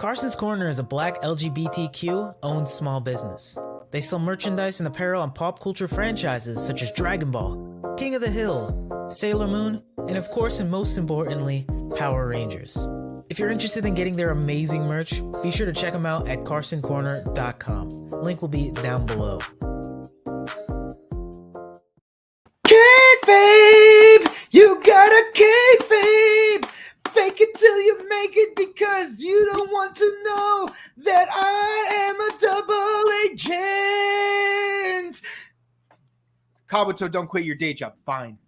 Carson's Corner is a black LGBTQ-owned small business. They sell merchandise and apparel on pop culture franchises such as Dragon Ball, King of the Hill, Sailor Moon, and of course and most importantly, Power Rangers. If you're interested in getting their amazing merch, be sure to check them out at carsoncorner.com. Link will be down below. Kayfabe! You gotta kayfabe! Fake it till you make it because you don't want to know that I am a double agent! Kabuto, don't quit your day job. Fine.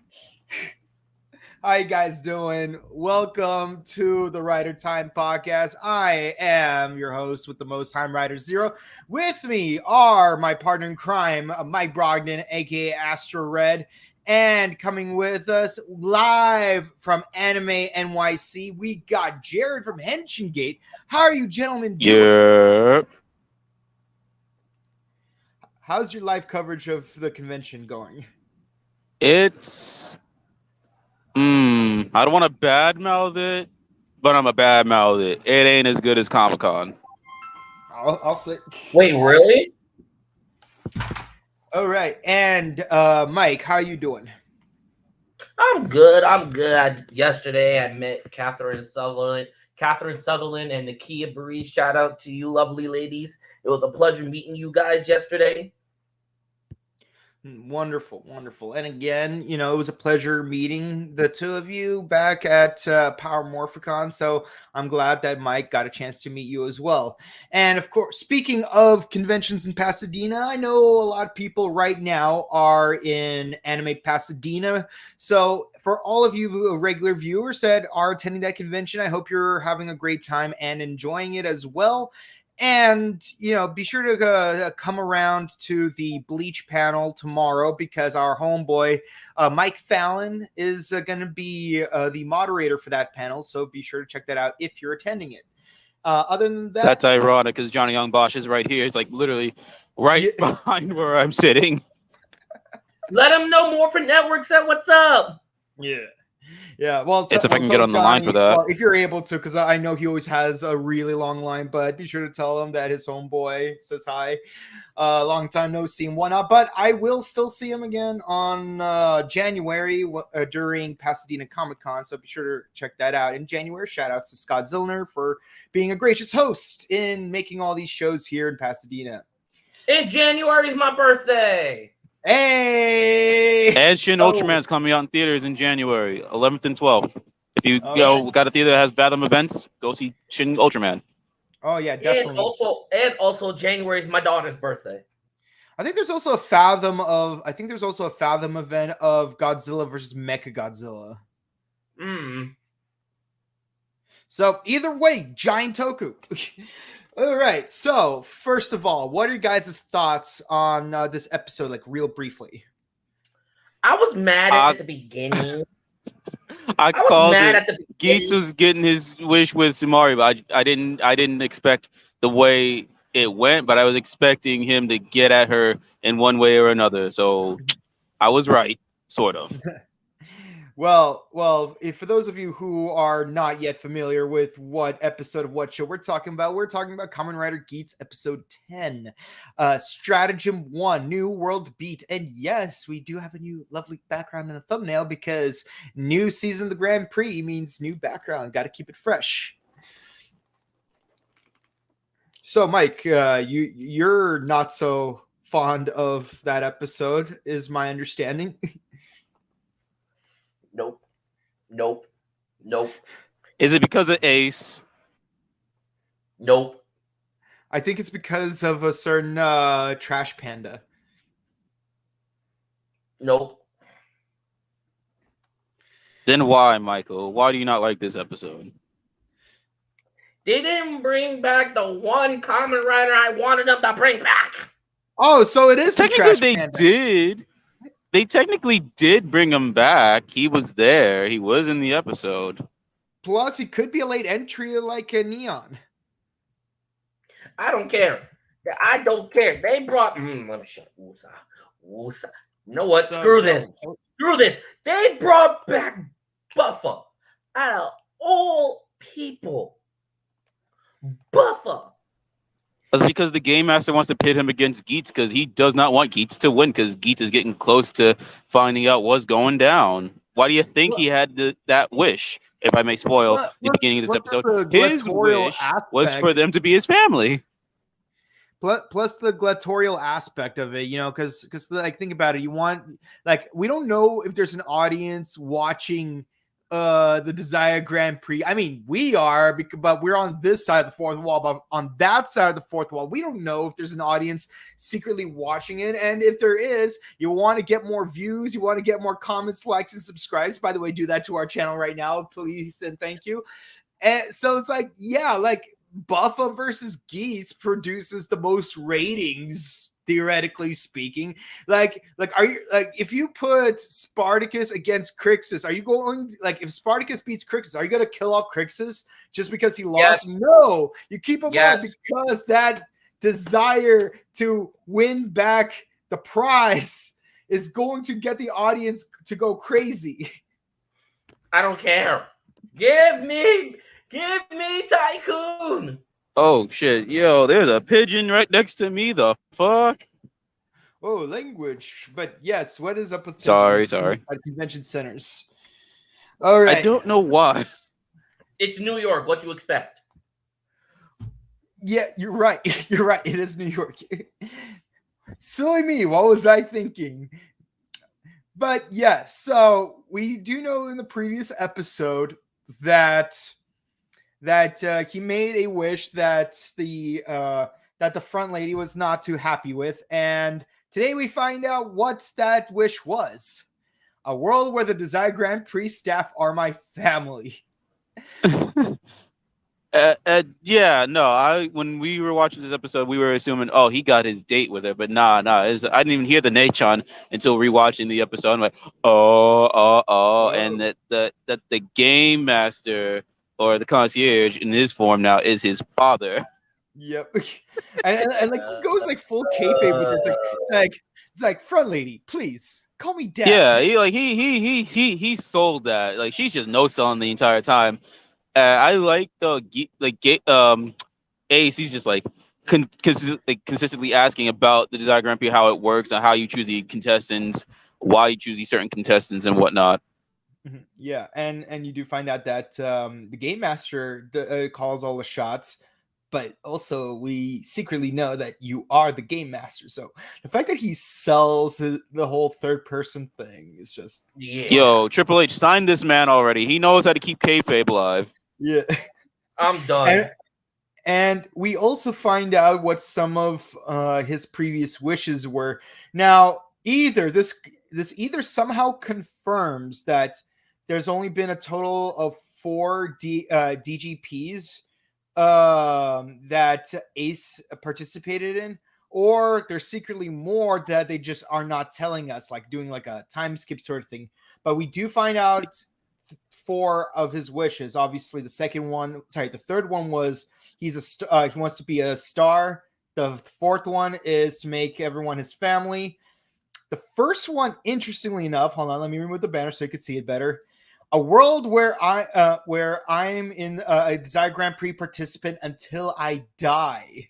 How you guys doing? Welcome to the Rider Time Podcast. I am your host with the most, TimeRider Zero. With me are my partner in crime, Mike Brogdon, aka Astro Red. And coming with us live from Anime NYC, we got Jared from Henshin Gate. How are you gentlemen doing? Yeah. How's your live coverage of the convention going? It's I don't want to badmouth it, but I'm a badmouth it. It ain't as good as Comic-Con. I'll say. Wait, really? All right, and Mike, how are you doing? I'm good. Yesterday, I met Catherine Sutherland and Nakia Breeze. Shout out to you, lovely ladies. It was a pleasure meeting you guys yesterday. Wonderful. And again, it was a pleasure meeting the two of you back at Power Morphicon. So I'm glad that Mike got a chance to meet you as well. And of course, speaking of conventions in Pasadena, I know a lot of people right now are in Anime Pasadena. So for all of you regular viewers that are attending that convention, I hope you're having a great time and enjoying it as well. And, be sure to come around to the Bleach panel tomorrow because our homeboy, Mike Fallon, is going to be the moderator for that panel. So be sure to check that out if you're attending it. Other than that... That's ironic because Johnny Young Bosch is right here. It's like literally right behind where I'm sitting. Let him know Morphin Network said what's up. Yeah, well, it's if I can get on the line for that. Well, if you're able to, because I know he always has a really long line, but be sure to tell him that his homeboy says hi. Long time no see and whatnot, but I will still see him again on January during Pasadena Comic-Con, so be sure to check that out. In January, shout outs to Scott Zillner for being a gracious host in making all these shows here in Pasadena. In January is my birthday. Hey! And Shin Ultraman's coming out in theaters in January 11th and 12th. If you got a theater that has Fathom events, go see Shin Ultraman. Oh yeah, definitely. And also January is my daughter's birthday. I think there's also a Fathom event of Godzilla versus Mechagodzilla. So either way, giant Toku. All right. So first of all, what are your guys' thoughts on this episode? Like real briefly. I was mad at the beginning. I called it. Geats was getting his wish with Sumari, but I didn't expect the way it went, but I was expecting him to get at her in one way or another. So I was right, sort of. Well, for those of you who are not yet familiar with what episode of what show we're talking about Kamen Rider Geats episode 10, Stratagem 1, New World Beat. And yes, we do have a new lovely background in the thumbnail because new season of the Grand Prix means new background. Got to keep it fresh. So, Mike, you're not so fond of that episode, is my understanding. Nope. Is it because of Ace? Nope. I think it's because of a certain Trash Panda. Nope. Then why, Michael? Why do you not like this episode? They didn't bring back the one Kamen Rider I wanted them to bring back. Oh, so it is technically they did. They technically did bring him back. He was there. He was in the episode. Plus, he could be a late entry like a Neon. I don't care. They brought... let me shut up. Wusa. You know what? Screw this. They brought back Buffa out of all people. Buffer. That's because the game master wants to pit him against Geats because he does not want Geats to win because Geats is getting close to finding out what's going down. Why do you think he had that wish? If I may spoil the beginning of this episode, his wish was for them to be his family. Plus the gladiatorial aspect of it, because like think about it, you want we don't know if there's an audience watching the Desire Grand Prix. I mean, we are, but we're on this side of the fourth wall. But on that side of the fourth wall, we don't know if there's an audience secretly watching it. And if there is, you want to get more views, you want to get more comments, likes, and subscribes. By the way, do that to our channel right now, please and thank you. And so it's Buffa versus Geats produces the most ratings, theoretically speaking. Are you if you put Spartacus against Crixus, are you going if Spartacus beats Crixus, are you going to kill off Crixus just because he lost? Yes. No, you keep him on because that desire to win back the prize is going to get the audience to go crazy. I don't care. Give me Tycoon. Oh shit, yo, there's a pigeon right next to me. The fuck? Oh, language. But yes, what is up with sorry at convention centers? All right. I don't know why. It's New York. What do you expect? Yeah, you're right. You're right. It is New York. Silly me. What was I thinking? But yes, so we do know in the previous episode that he made a wish that the front lady was not too happy with, and today we find out what that wish was: a world where the Desire Grand Prix staff are my family. When we were watching this episode, we were assuming, oh, he got his date with her, but nah. I didn't even hear the Nachon until rewatching the episode. I'm like, and that the game master or the concierge in his form now is his father. Yep, and he goes full kayfabe with it. It's like front lady, please call me dad. Yeah, he sold that. She's just no selling the entire time. I like Ace. He's just consistently asking about the Desire Grand Prix, how it works, and how you choose the contestants, why you choose these certain contestants, and whatnot. Yeah, and you do find out that the game master calls all the shots, but also we secretly know that you are the game master. So the fact that he sells the whole third person thing is just Yo, Triple H, sign this man already. He knows how to keep kayfabe alive. Yeah, I'm done. And we also find out what some of his previous wishes were. Now, this either somehow confirms that there's only been a total of 4 DGPs that Ace participated in, or there's secretly more that they just are not telling us, doing a time skip sort of thing. But we do find out 4 of his wishes. Obviously, the third one was he wants to be a star. The fourth one is to make everyone his family. The first one, interestingly enough, hold on, let me remove the banner so you can see it better. A world where I'm in a Desire Grand Prix participant until I die.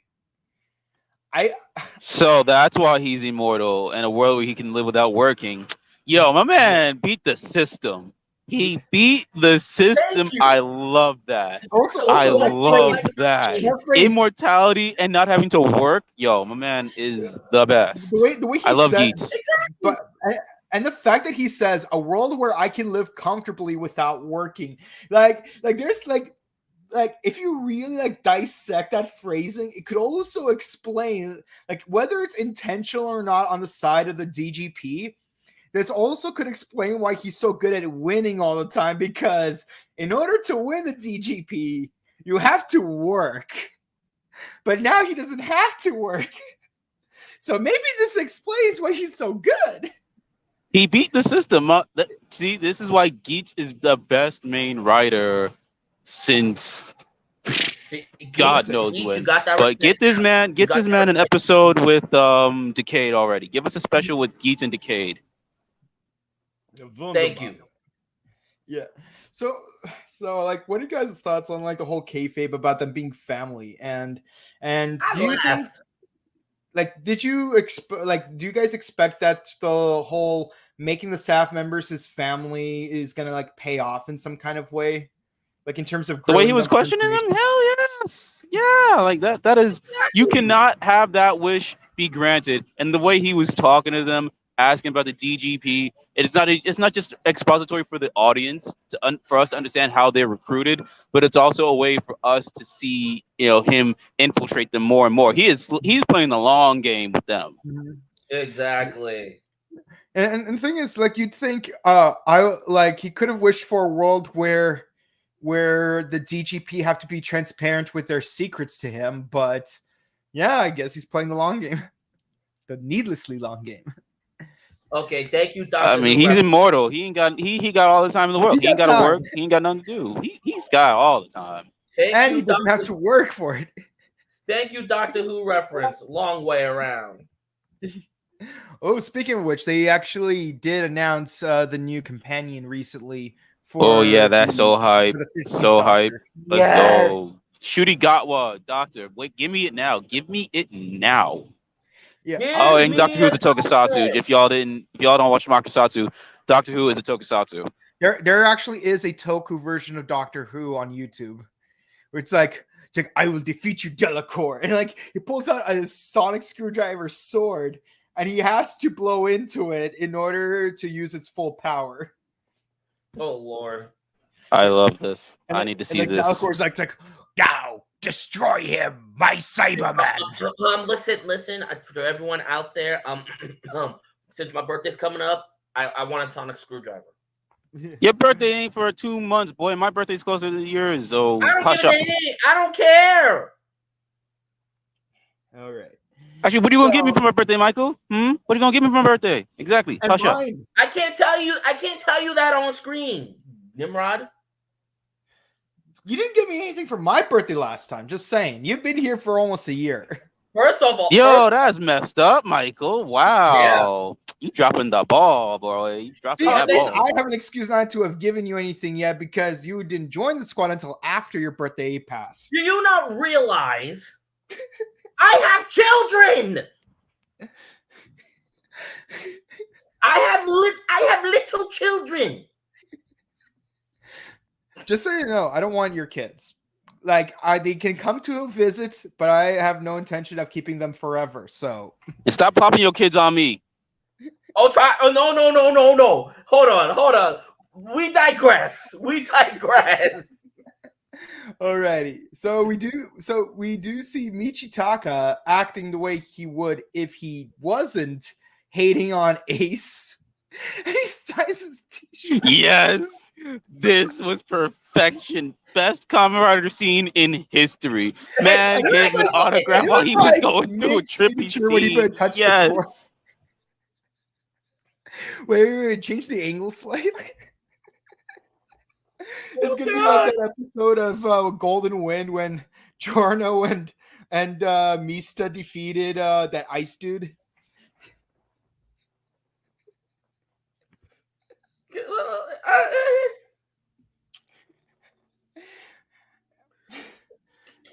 So that's why he's immortal in a world where he can live without working. Yo, my man beat the system. He beat the system. I love that. I love that. Immortality and not having to work. Yo, my man is the best. The way I love Geats. But and the fact that he says a world where I can live comfortably without working, there's if you really dissect that phrasing, it could also explain whether it's intentional or not on the side of the DGP. This also could explain why he's so good at winning all the time, because in order to win the DGP, you have to work. But now he doesn't have to work. So maybe this explains why he's so good. He beat the system. See, this is why Geats is the best main rider since God knows when. But get this man an episode with Decade already. Give us a special with Geats and Decade. Thank you. Yeah. So like, what are you guys' thoughts on like the whole kayfabe about them being family? And do you think, like, do you guys expect that the whole making the staff members his family is gonna like pay off in some kind of way, like in terms of The way he grilling was them for questioning information? them, hell yes, yeah, like that is, you cannot have that wish be granted. And the way he was talking to them, asking about the DGP, it's not just expository for the audience for us to understand how they're recruited, but it's also a way for us to see, him infiltrate them more and more. He's playing the long game with them. Exactly. And the thing is, like, you'd think he could have wished for a world where the DGP have to be transparent with their secrets to him, but yeah, I guess he's playing the long game. The needlessly long game. Okay, thank you, Dr. I mean, he's immortal. He ain't got he got all the time in the world. He ain't got to work. He ain't got nothing to do. He's got all the time. And he doesn't have to work for it. Thank you, Doctor Who reference. Long way around. Oh, speaking of which, they actually did announce the new companion recently. Oh yeah, that's so hype. So hype. Let's go. Shooty Gatwa, Doctor. Wait, give me it now. Give me it now. Yeah. Oh, and Doctor Who is a tokusatsu. If y'all don't watch Makusatsu, Doctor Who is a tokusatsu. There actually is a Toku version of Doctor Who on YouTube, where it's like I will defeat you, Delacour, and like he pulls out a sonic screwdriver sword, and he has to blow into it in order to use its full power. Oh Lord! I love this. I need to see this. Delacour's like, now destroy him, my Cyberman. Listen, for everyone out there, since my birthday's coming up, I want a sonic screwdriver. Your birthday ain't for 2 months, boy. My birthday's closer to yours, so hush up. I don't care. All right. Actually, what are you gonna give me for my birthday, Michael? What are you gonna give me for my birthday? Exactly. Hush up. I can't tell you that on screen, Nimrod. You didn't give me anything for my birthday last time. Just saying. You've been here for almost a year. First of all, that's messed up, Michael. Wow. Yeah. You dropping the ball, boy. You dropping the ball. I have an excuse not to have given you anything yet because you didn't join the squad until after your birthday passed. Do you not realize I have children? I have little children. Just so you know, I don't want your kids. Like, they can come to a visit, but I have no intention of keeping them forever. So, and stop popping your kids on me. No. Hold on. We digress. Alrighty. So we do see Michitaka acting the way he would if he wasn't hating on Ace. And he signs his t-shirt. Yes. This was perfection. Best Kamen Rider scene in history. Man gave him an autograph while he was going through a trippy scene. Yes. Wait, change the angle slightly. It's gonna be like that episode of Golden Wind when Giorno and Mista defeated that ice dude.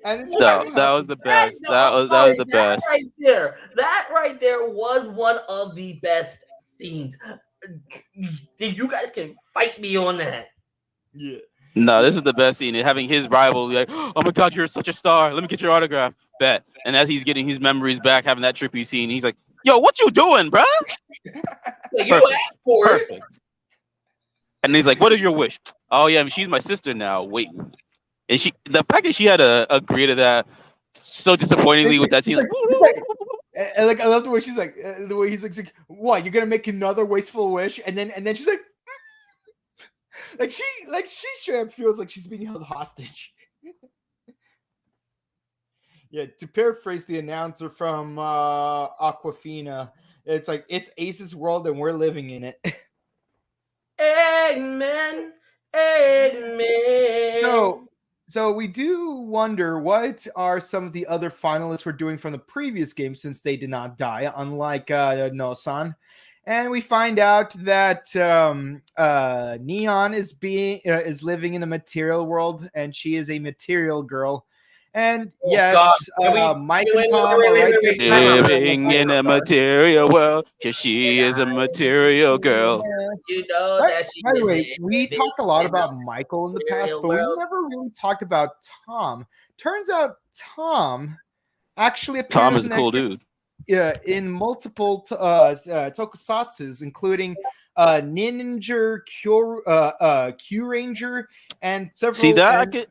That was the best. That was the best. That right there was one of the best scenes. You guys can fight me on that. Yeah. No, this is the best scene. Having his rival be like, "Oh my God, you're such a star. Let me get your autograph." Bet. And as he's getting his memories back, having that trippy scene, he's like, "Yo, what you doing, bro?" You asked for it. Perfect. And he's like, "What is your wish?" "Oh yeah, she's my sister now." Wait. And the fact that she had to agree to that so disappointingly with that scene, and like I love the way she's like, the way he's like, "What? You're gonna make another wasteful wish?" And then she's like, she straight up feels like she's being held hostage. Yeah, to paraphrase the announcer from Aquafina, it's like it's Ace's world and we're living in it. Amen. So we do wonder what are some of the other finalists we're doing from the previous game since they did not die, unlike No-san. And we find out that Neon is living in the material world, and she is a material girl. And yes, Mike and Tom are right there. Living in a material world, cause she is a material girl. You know By that she the is way, we living talked a lot in about a Michael in the past, material but we world. never really talked about Tom. Turns out Tom actually Tom appears is a cool dude. in multiple tokusatsus, including Ninja Q Ranger and several. See that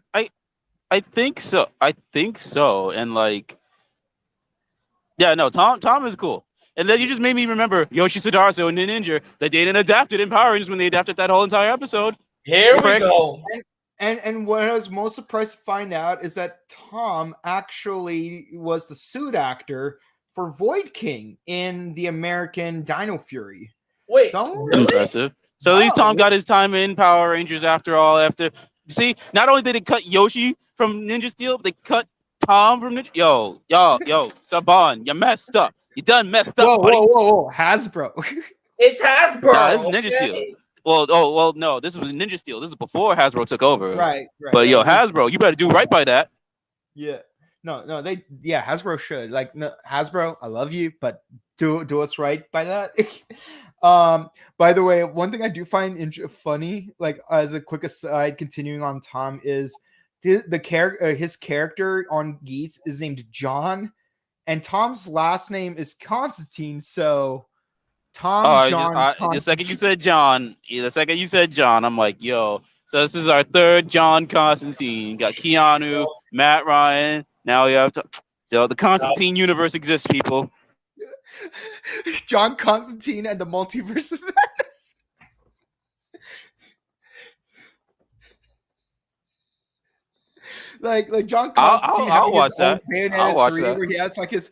I think so. I think so. And like, yeah, no, Tom is cool. And then you just made me remember Yoshi Sudarso and Ninja that they didn't adapt it in Power Rangers when they adapted that whole entire episode. Here we go. And what I was most surprised to find out is that Tom actually was the suit actor for Void King in the American Dino Fury. Wait, really? Impressive. So at least Tom got his time in Power Rangers after all. See, not only did they cut Yoshi from Ninja Steel, but they cut Tom from Ninja. Yo, Saban, you messed up. You done messed up, buddy. Whoa, Hasbro. It's Hasbro. Nah, this is Ninja Steel. Well, no, this was Ninja Steel. This is before Hasbro took over. Right. But yo, Hasbro, you better do right by that. Yeah. No, Hasbro should. Like, no, Hasbro, I love you, but do us right by that. By the way, one thing I do find funny, like as a quick aside, continuing on Tom, is his character on Geats is named John, and Tom's last name is Constantine. So the second you said John, I'm like, yo. So this is our third John Constantine. Got Keanu, Matt Ryan. Now we have the Constantine universe exists, people. John Constantine and the Multiverse of Madness. like John Constantine. I'll watch that. I'll watch that. Where he has like his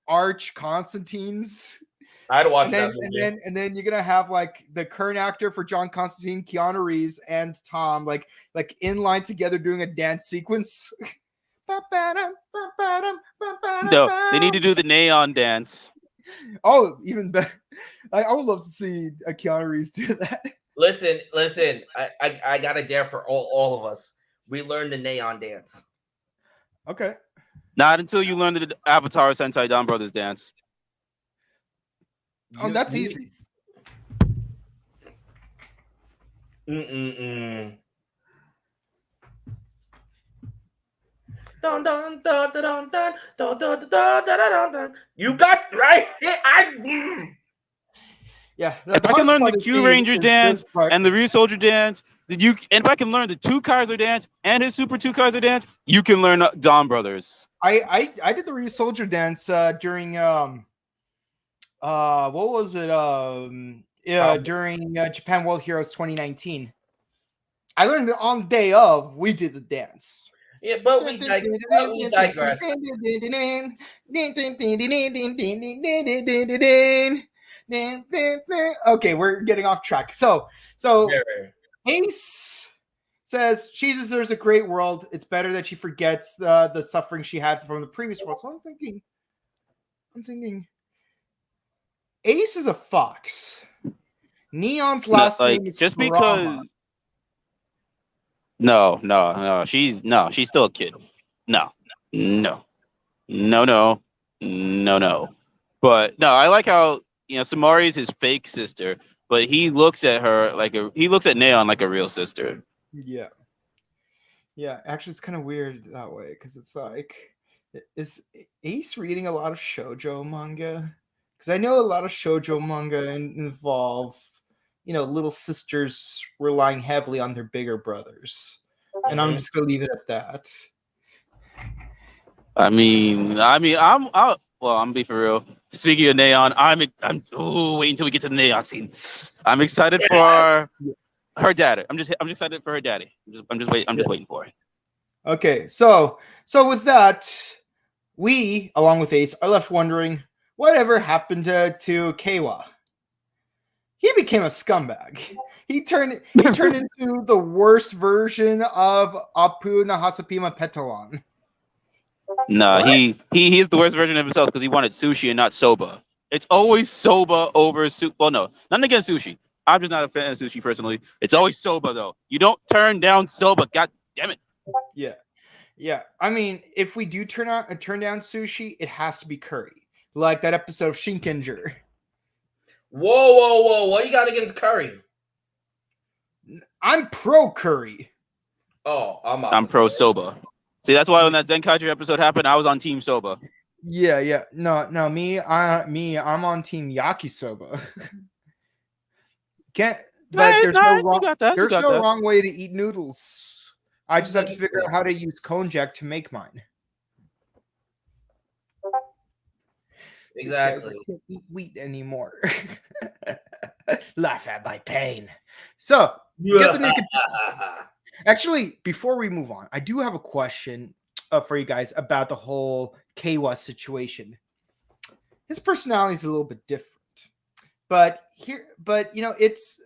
arch Constantines. I'd watch that. Movie. And then you're gonna have like the current actor for John Constantine, Keanu Reeves, and Tom like in line together doing a dance sequence. No, they need to do the neon dance. Oh, even better. I would love to see a Keanu Reeves do that. Listen. I got a dare for all of us. We learned the neon dance. Okay. Not until you learn the Avatar Sentai Don Brothers dance. Oh, that's easy. Dun, dun, dun, dun, dun, dun, dun, dun, dun, dun, dun. You got right. Yeah. If I can learn the Q Ranger dance and the Rear Soldier dance, and if I can learn the Two Kaiser dance and his Super Two Kaiser dance, you can learn Don Brothers. I did the Rear Soldier dance during what was it during Japan World Heroes 2019. I learned it on the day of. We did the dance. Yeah, but we digress. Okay, we're getting off track. So Ace says she deserves a great world. It's better that she forgets the suffering she had from the previous world. So I'm thinking Ace is a fox. Neon's last name is just Brahma. because. No. She's still a kid. No. But no, I like how Samari is his fake sister, but he looks at her he looks at Neon like a real sister. Yeah. Actually, it's kind of weird that way because it's like, is Ace reading a lot of shoujo manga? Because I know a lot of shoujo manga involve little sisters relying heavily on their bigger brothers, and I'm just gonna leave it at that. I'm be for real. Speaking of Neon, I'm wait until we get to the Neon scene. I'm excited for her daddy. I'm just excited for her daddy. I'm just waiting for it. Okay, so with that, we along with Ace are left wondering whatever happened to Keiwa. He became a scumbag. He turned into the worst version of Apu Nahasapima Petalon. No, he is the worst version of himself because he wanted sushi and not soba. It's always soba over soup. Well, no, nothing against sushi. I'm just not a fan of sushi personally. It's always soba though. You don't turn down soba. God damn it. Yeah. Yeah. I mean, if we do turn down sushi, it has to be curry. Like that episode of Shinkenger. Whoa. What you got against curry? I'm pro curry. Oh, I'm pro soba. See, that's why when that Zenkaiju episode happened, I was on Team Soba. Yeah. No, I'm on Team Yakisoba. There's no wrong way to eat noodles. I just have to figure out how to use konjac to make mine. Exactly. I can't eat wheat anymore. Laugh at my pain. So, get the new. Actually, before we move on, I do have a question for you guys about the whole Keiwa situation. His personality is a little bit different, but it's.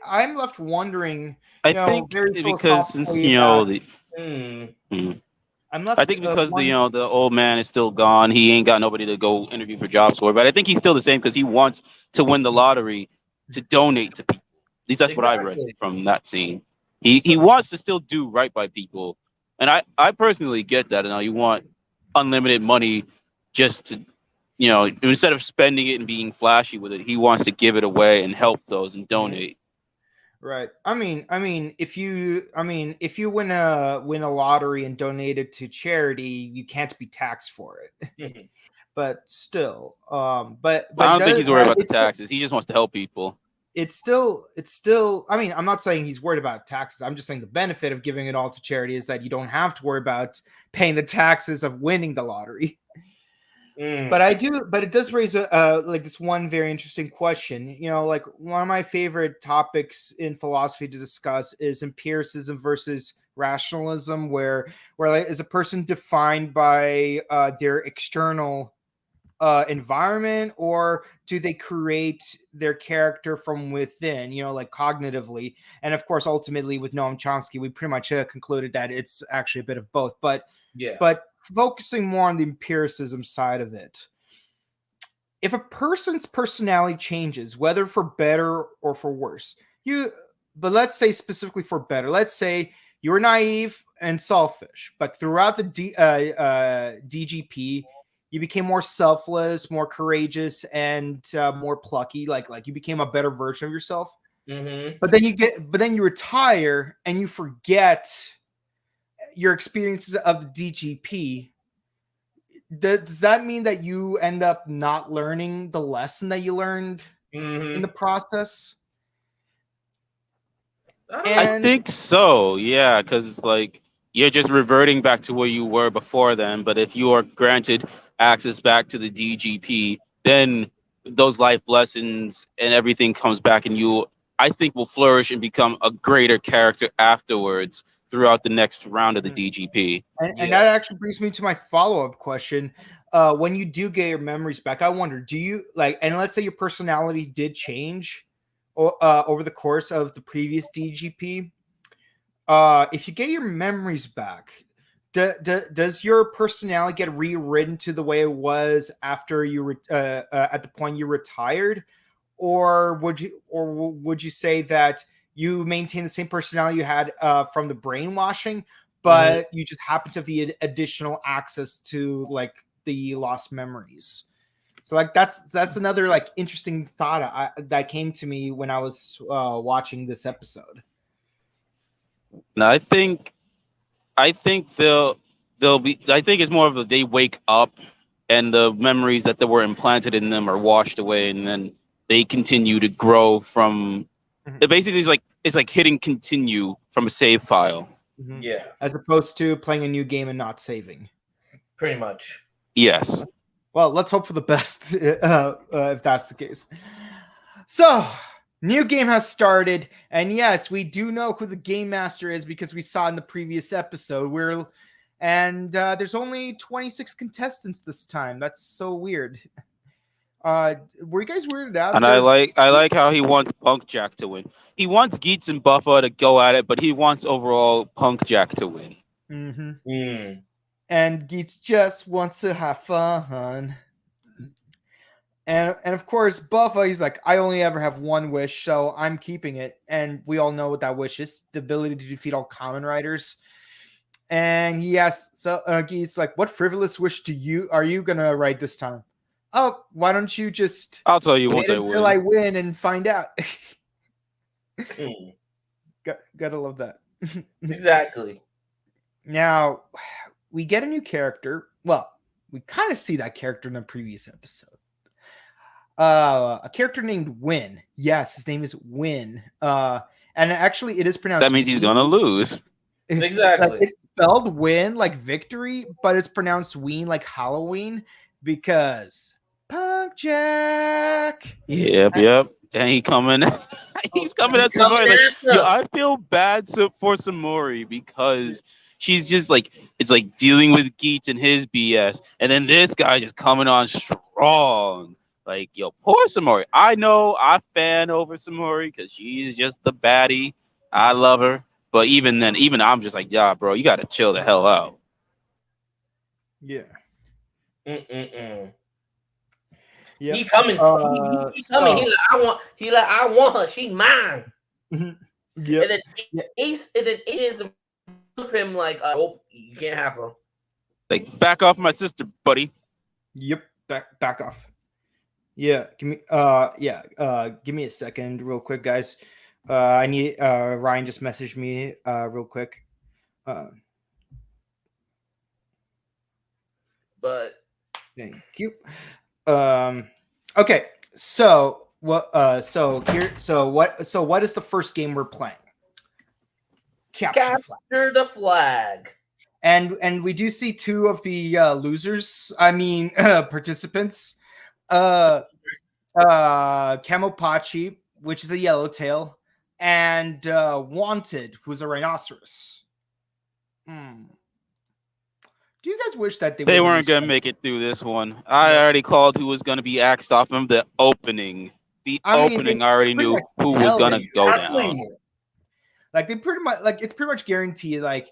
I'm left wondering. I think because since the. I think because the old man is still gone, he ain't got nobody to go interview for jobs for. But I think he's still the same because he wants to win the lottery to donate to people. At least that's what I read from that scene. He wants to still do right by people, and I personally get that. You want unlimited money just to, instead of spending it and being flashy with it, he wants to give it away and help those and donate. Right. I mean, if you win a lottery and donate it to charity, you can't be taxed for it. But still, but I don't think he's worried about the taxes. He just wants to help people. It's still. I mean, I'm not saying he's worried about taxes. I'm just saying the benefit of giving it all to charity is that you don't have to worry about paying the taxes of winning the lottery. But it does raise like this one very interesting question. Like one of my favorite topics in philosophy to discuss is empiricism versus rationalism, where like, is a person defined by their external environment, or do they create their character from within, like cognitively? And of course, ultimately with Noam Chomsky, we pretty much concluded that it's actually a bit of both. But focusing more on the empiricism side of it, if a person's personality changes, whether for better or for worse, but let's say specifically for better, let's say you were naive and selfish, but throughout the DGP, you became more selfless, more courageous, and more plucky. Like you became a better version of yourself. Mm-hmm. But then you retire and you forget your experiences of the DGP. Does that mean that you end up not learning the lesson that you learned in the process? I think so, yeah, because it's like you're just reverting back to where you were before then. But if you are granted access back to the DGP, then those life lessons and everything comes back, and you, I think, will flourish and become a greater character afterwards throughout the next round of the DGP. And that actually brings me to my follow-up question. When you do get your memories back, I wonder, do you like, and let's say your personality did change over the course of the previous DGP, if you get your memories back, does your personality get rewritten to the way it was after you at the point you retired, or would you say that you maintain the same personality you had from the brainwashing, but you just happen to have the additional access to like the lost memories? So like that's another like interesting thought that came to me when I was watching this episode. No, I think they'll be. I think it's more of they wake up, and the memories that were implanted in them are washed away, and then they continue to grow from. It basically is it's like hitting continue from a save file. Yeah, as opposed to playing a new game and not saving. Pretty much. Yes. Well, let's hope for the best if that's the case. So, new game has started, and yes, we do know who the game master is because we saw in the previous episode. There's only 26 contestants this time. That's so weird. Were you guys weirded out? And I like how he wants Punk Jack to win. He wants Geats and Buffa to go at it, but he wants overall Punk Jack to win. And Geats just wants to have fun. And of course, Buffa, he's like, I only ever have one wish, so I'm keeping it. And we all know what that wish is: the ability to defeat all Kamen Riders. And he asks, so he's like, what frivolous wish are you gonna write this time? Oh, why don't you just I'll tell you wait once I until win. I win and find out. Gotta love that. Exactly. Now, we get a new character. Well, we kind of see that character in the previous episode. A character named Win. Yes, his name is Win. And actually, it is pronounced. That means he's gonna lose. Exactly. Like, it's spelled Win like victory, but it's pronounced Ween like Halloween because Punk Jack. Yep. And he coming. He's coming at Samori. Like, yo, I feel bad for Samori because she's just like, it's like dealing with Geats and his BS, and then this guy just coming on strong. Like, yo, poor Samori. I know I fan over Samori because she's just the baddie. I love her. But even then, even I'm just like, yeah, bro, you got to chill the hell out. Yeah. Yep. He coming. He's coming. He like, I want her. She mine. Yeah. And then Ace is of him like, oh, you can't have her. Like, back off my sister, buddy. Yep. Back off. Yeah. Give me a second real quick, guys. I need Ryan just messaged me real quick. But thank you. Okay. So what is the first game we're playing? Capture the flag. And we do see two of the losers. I mean participants. Camopachi, which is a yellowtail, and Wanted, who's a rhinoceros. Do you guys wish that they weren't gonna make it through this one? I already called who was gonna be axed off from the opening. I already knew who was gonna go down. Like they pretty much it's pretty much guaranteed. Like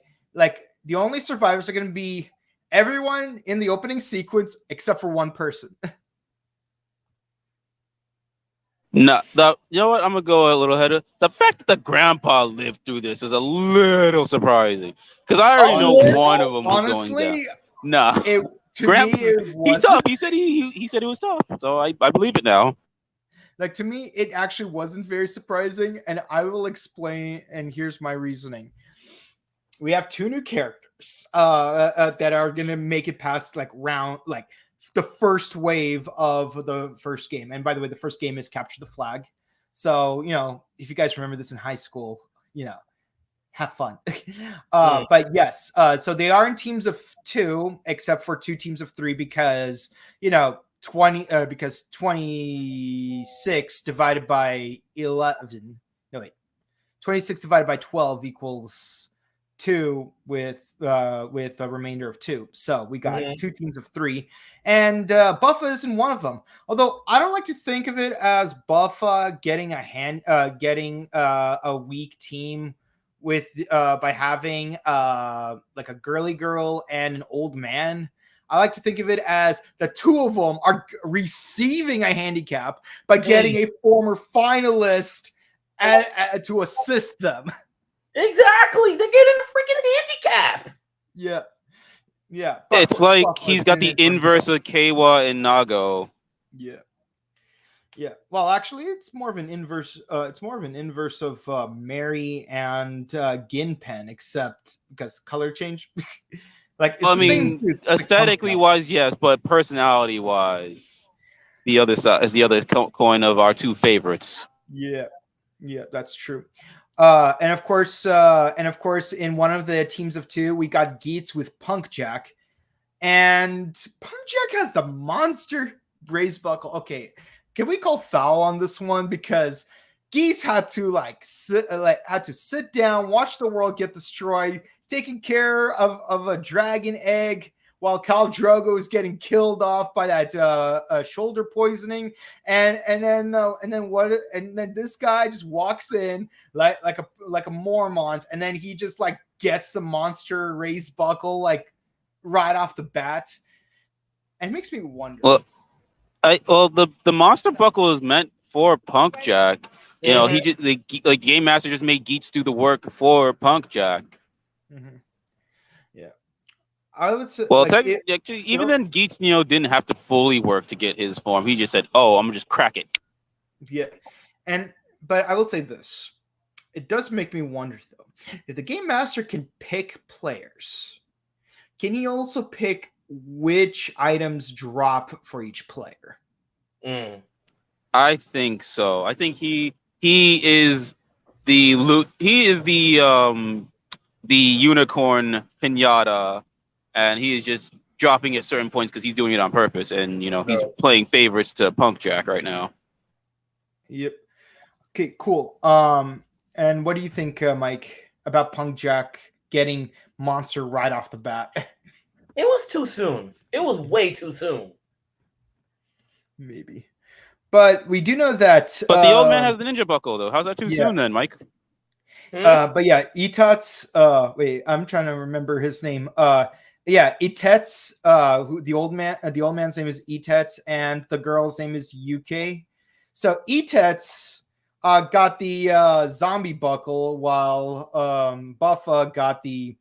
the only survivors are gonna be everyone in the opening sequence except for one person. No, you know what? I'm gonna go a little ahead of the fact that the grandpa lived through this is a little surprising because I already know one of them was going down. Nah, Gramps, he's tough. He said he said it was tough, so I believe it now. Like to me, it actually wasn't very surprising, and I will explain. And here's my reasoning: we have two new characters that are gonna make it past round the first wave of the first game. And by the way, the first game is Capture the Flag. So, if you guys remember this in high school, have fun. But yes, so they are in teams of 2, except for 2 teams of 3 because, 26 divided by 11. No, wait. 26 divided by 12 equals 2 with a remainder of 2. So we got 2 teams of 3, and Buffa isn't one of them. Although I don't like to think of it as Buffa getting a weak team with by having a girly girl and an old man. I like to think of it as the two of them are receiving a handicap by getting a former finalist to assist them. Exactly. They're getting a freaking handicap. Yeah. It's like he's got the inverse of Kawa and Nago. Yeah. Well, actually, it's more of an inverse. It's more of an inverse of Mary and Ginpen, except because color change. Aesthetically wise, yes, but personality wise, the other side is the other coin of our two favorites. Yeah, that's true. And of course, in one of the teams of 2, we got Geats with Punk Jack, and Punk Jack has the monster brace buckle. Okay, can we call foul on this one because Geats had to sit down, watch the world get destroyed, taking care of a dragon egg, while Khal Drogo is getting killed off by that shoulder poisoning, and then this guy just walks in like a Mormont, and then he just gets the monster race buckle right off the bat, and it makes me wonder. Well, Well, the monster buckle is meant for Punk Jack. You know, he just like Game Master just made Geats do the work for Punk Jack. Mm-hmm. Yeah, I would say. Well, Like, actually, even then, Geats, didn't have to fully work to get his form. He just said, "Oh, I'm gonna just crack it." Yeah, but I will say this: it does make me wonder, though, if the Game Master can pick players, can he also pick which items drop for each player? I think so. I think he is the unicorn pinata, and he is just dropping at certain points because he's doing it on purpose, and he's playing favorites to Punk Jack right now. Yep. Okay, cool. And what do you think, Mike, about Punk Jack getting Monster right off the bat? It was too soon. It was way too soon. Maybe. But we do know that... But the old man has the ninja buckle, though. How's that too soon, then, Mike? But yeah, Itat's... wait, I'm trying to remember his name. Yeah, Itet's... the old man's name is Itet's, and the girl's name is UK. So Itet's got the zombie buckle, while Buffa got the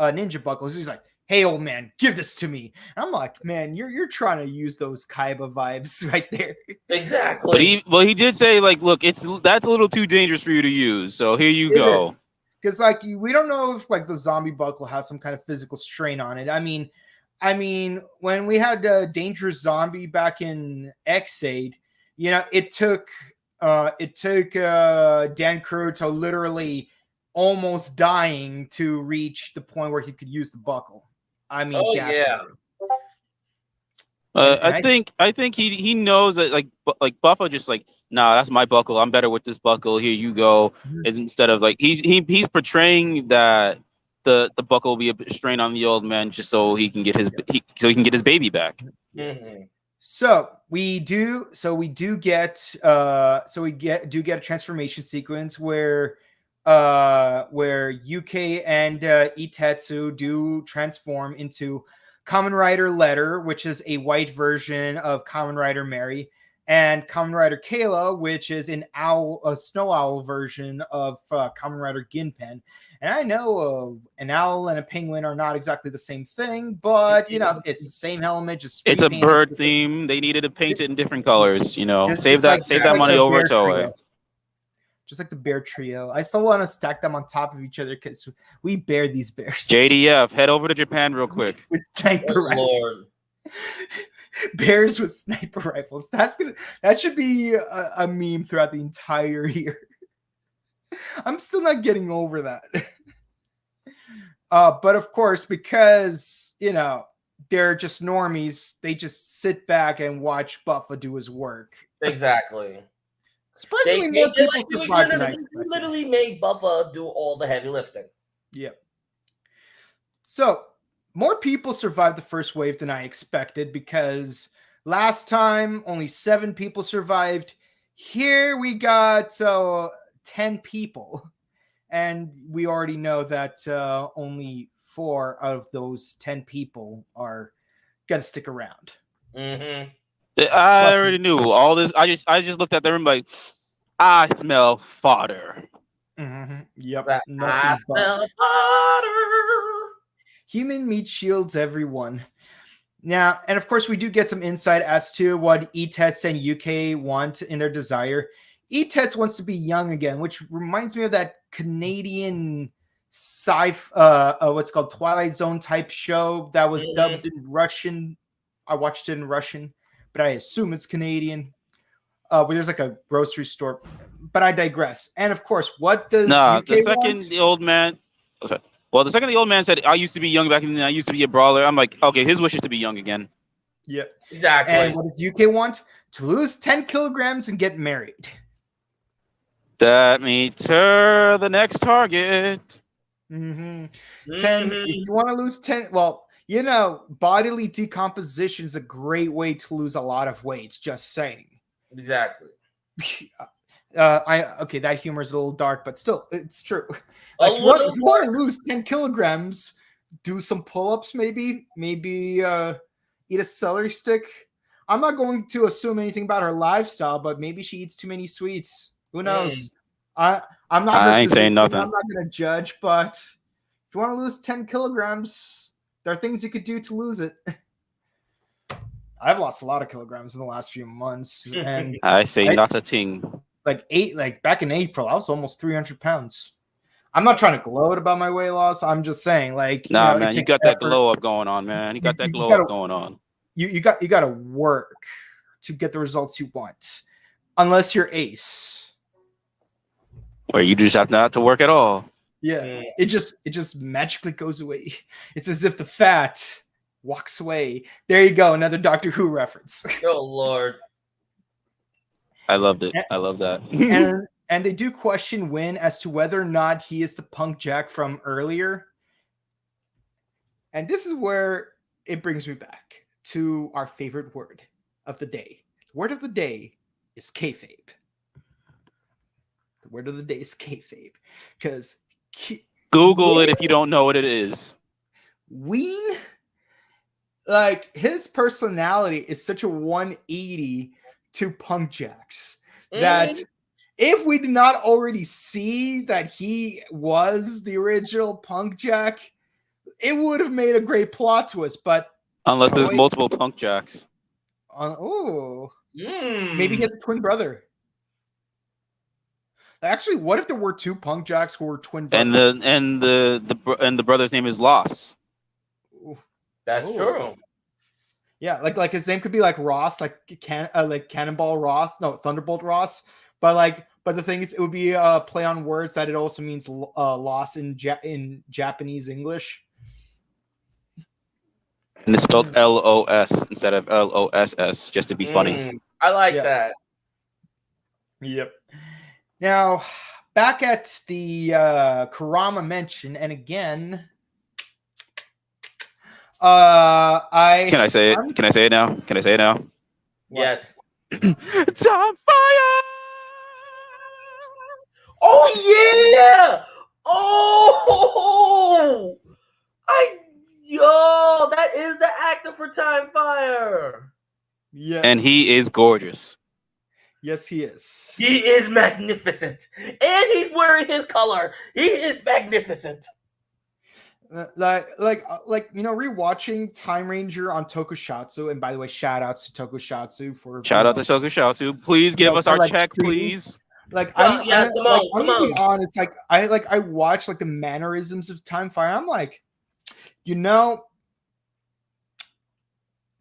ninja buckle. So he's like, "Hey, old man, give this to me." And I'm like, man, you're trying to use those Kaiba vibes right there. Exactly. But he did say, like, look, that's a little too dangerous for you to use. So here you go. Because like we don't know if like the zombie buckle has some kind of physical strain on it. I mean, when we had Dangerous Zombie back in X8, it took Dan Crew to literally almost dying to reach the point where he could use the buckle. I mean, I think he knows that like Buffa just like, nah, that's my buckle. I'm better with this buckle. Here you go. Instead of like he's portraying that the buckle will be a strain on the old man just so he can get his baby back. Mm-hmm. So we do get a transformation sequence where UK and Itetsu do transform into Kamen Rider Letter, which is a white version of Kamen Rider Mary, and Kamen Rider Kayla, which is a snow owl version of Kamen Rider Ginpen. And I know an owl and a penguin are not exactly the same thing, but it's the same helmet. Just it's a bird theme. They needed to paint it in different colors. Save that money over Toei. Just like the bear trio. I still want to stack them on top of each other because we bear these bears. JDF, head over to Japan real quick. With sniper rifles. Lord. Bears with sniper rifles. That should be a meme throughout the entire year. I'm still not getting over that. But of course, because they're just normies, they just sit back and watch Buffa do his work. Exactly. Surprisingly, more people survive than I expected. We literally made Buffa do all the heavy lifting. Yep. So, more people survived the first wave than I expected, because last time only 7 people survived. Here we got 10 people. And we already know that only 4 out of those 10 people are going to stick around. Mm-hmm. I already knew all this. I just looked at them and like, I smell fodder. Mm-hmm. Yep. I smell fodder. Human meat shields everyone. Now, and of course, we do get some insight as to what Itetsu and UK want in their desire. Itetsu wants to be young again, which reminds me of that Canadian what's called Twilight Zone type show that was dubbed in Russian. I watched it in Russian, but I assume it's Canadian. Where there's like a grocery store, but I digress. And of course, what does UK the second want? The old man, okay. Well, the second the old man said, "I used to be young back then. I used to be a brawler." I'm like, okay, his wish is to be young again. Yeah, exactly. And what does UK want? To lose 10 kilograms and get married. That means her the next target. 10. If you want to lose 10, well, bodily decomposition is a great way to lose a lot of weight. Just saying. Exactly. That humor is a little dark, but still, it's true. Like, if you want to lose 10 kilograms, do some pull-ups, maybe eat a celery stick. I'm not going to assume anything about her lifestyle, but maybe she eats too many sweets. Who knows? I'm not. I ain't saying nothing. I'm not going to judge, but if you want to lose 10 kilograms, there are things you could do to lose it. I've lost a lot of kilograms in the last few months, and I say not a thing. Like back in April, I was almost 300 pounds. I'm not trying to gloat about my weight loss. I'm just saying, like, nah, man, you got that glow up going on, man. You got that glow up going on. You got to work to get the results you want, unless you're Ace. Or you just have not to work at all. Yeah, it just magically goes away. It's as if the fat walks away. There you go, another Doctor Who reference. Oh Lord, I loved it. I love that. and they do question Win as to whether or not he is the Punk Jack from earlier. And this is where it brings me back to our favorite word of the day. The word of the day is kayfabe. The word of the day is kayfabe, because Google it if you don't know what it is. Ween, like, his personality is such a 180 to Punk Jack's that if we did not already see that he was the original Punk Jack, it would have made a great plot twist. But unless there's multiple Punk Jacks. Maybe he has a twin brother. Actually, what if there were two Punk Jacks who were twin brothers? And the brother's name is Loss. That's true. Yeah, like his name could be like Ross, like Cannonball Ross, no, Thunderbolt Ross. But the thing is, it would be a play on words that it also means loss in Japanese English. And it's spelled LOS instead of LOSS, just to be funny. I like that. Yep. Now, back at the Kurama mention, and again, Can I say it? Can I say it now? Can I say it now? Yes. Time fire! Oh yeah! Oh, that is the actor for Time Fire. Yeah. And he is gorgeous. Yes, he is. He is magnificent, and he's wearing his color. He is magnificent. Rewatching Time Ranger on Tokusatsu, and by the way, shout outs to Tokusatsu for shout out to Tokusatsu. Please give us our check, please. I'm gonna be honest. I watch the mannerisms of Time Fire. I'm like,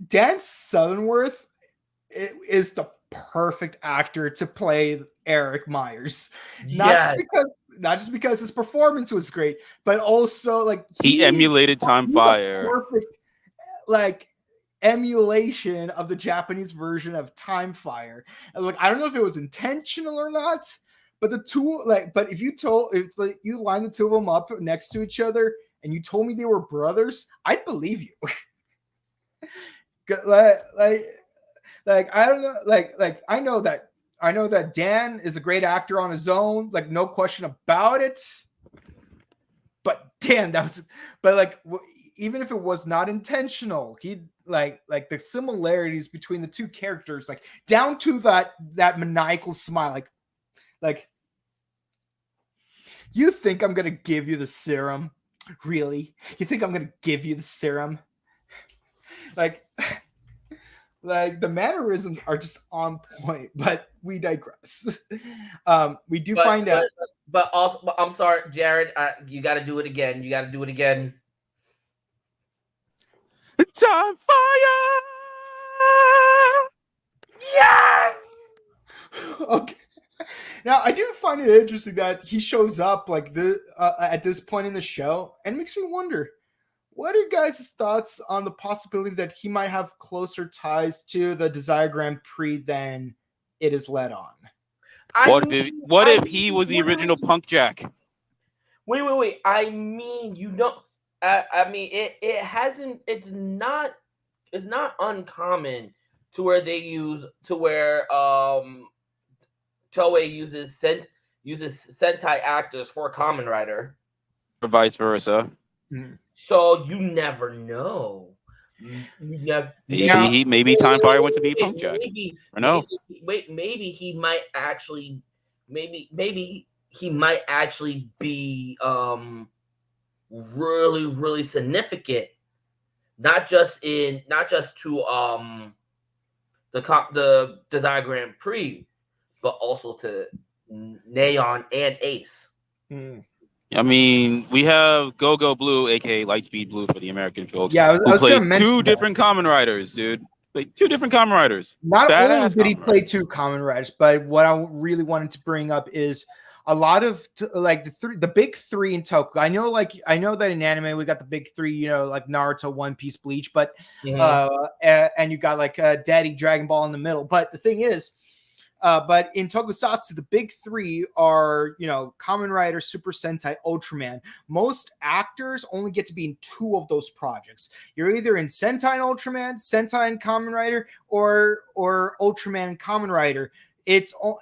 Dan Southernworth is the perfect actor to play Eric Myers. Not just because his performance was great, but also he emulated Time Fire. Perfect emulation of the Japanese version of Time Fire. And I don't know if it was intentional or not, but if you line the two of them up next to each other and you told me they were brothers, I'd believe you. I don't know, I know that Dan is a great actor on his own, no question about it. But damn, even if it was not intentional, he the similarities between the two characters, down to that maniacal smile, you think I'm gonna give you the serum? Really? You think I'm gonna give you the serum? The mannerisms are just on point, but we digress. We do find out. But also, I'm sorry, Jared. You got to do it again. You got to do it again. Time fire! Yes! Okay. Now, I do find it interesting that he shows up at this point in the show, and makes me wonder, what are your guys' thoughts on the possibility that he might have closer ties to the Desire Grand Prix than it is led on? What if he was the original Punk Jack? Wait. I mean, it's not uncommon to where Toei uses Sentai actors for Kamen Rider. Or vice versa. Mm-hmm. So you never know. Maybe Time Fire went to be Punk Jack. Or no? Maybe he might actually. Maybe he might actually be really, really significant. Not just to the Desire Grand Prix, but also to Neon and Ace. I mean, we have Go-Go Blue, aka Lightspeed Blue for the American folks. Yeah, who played two different Kamen Riders, dude. Played two different Kamen Riders. Not only did he play two Kamen Riders, but what I really wanted to bring up is a lot of the big three in Toku. I know that in anime we got the big three, like Naruto, One Piece, Bleach, but and you got like Daddy Dragon Ball in the middle. But the thing is, but in Tokusatsu, the big three are, Kamen Rider, Super Sentai, Ultraman. Most actors only get to be in two of those projects. You're either in Sentai and Ultraman, Sentai and Kamen Rider, or Ultraman and Kamen Rider. It's or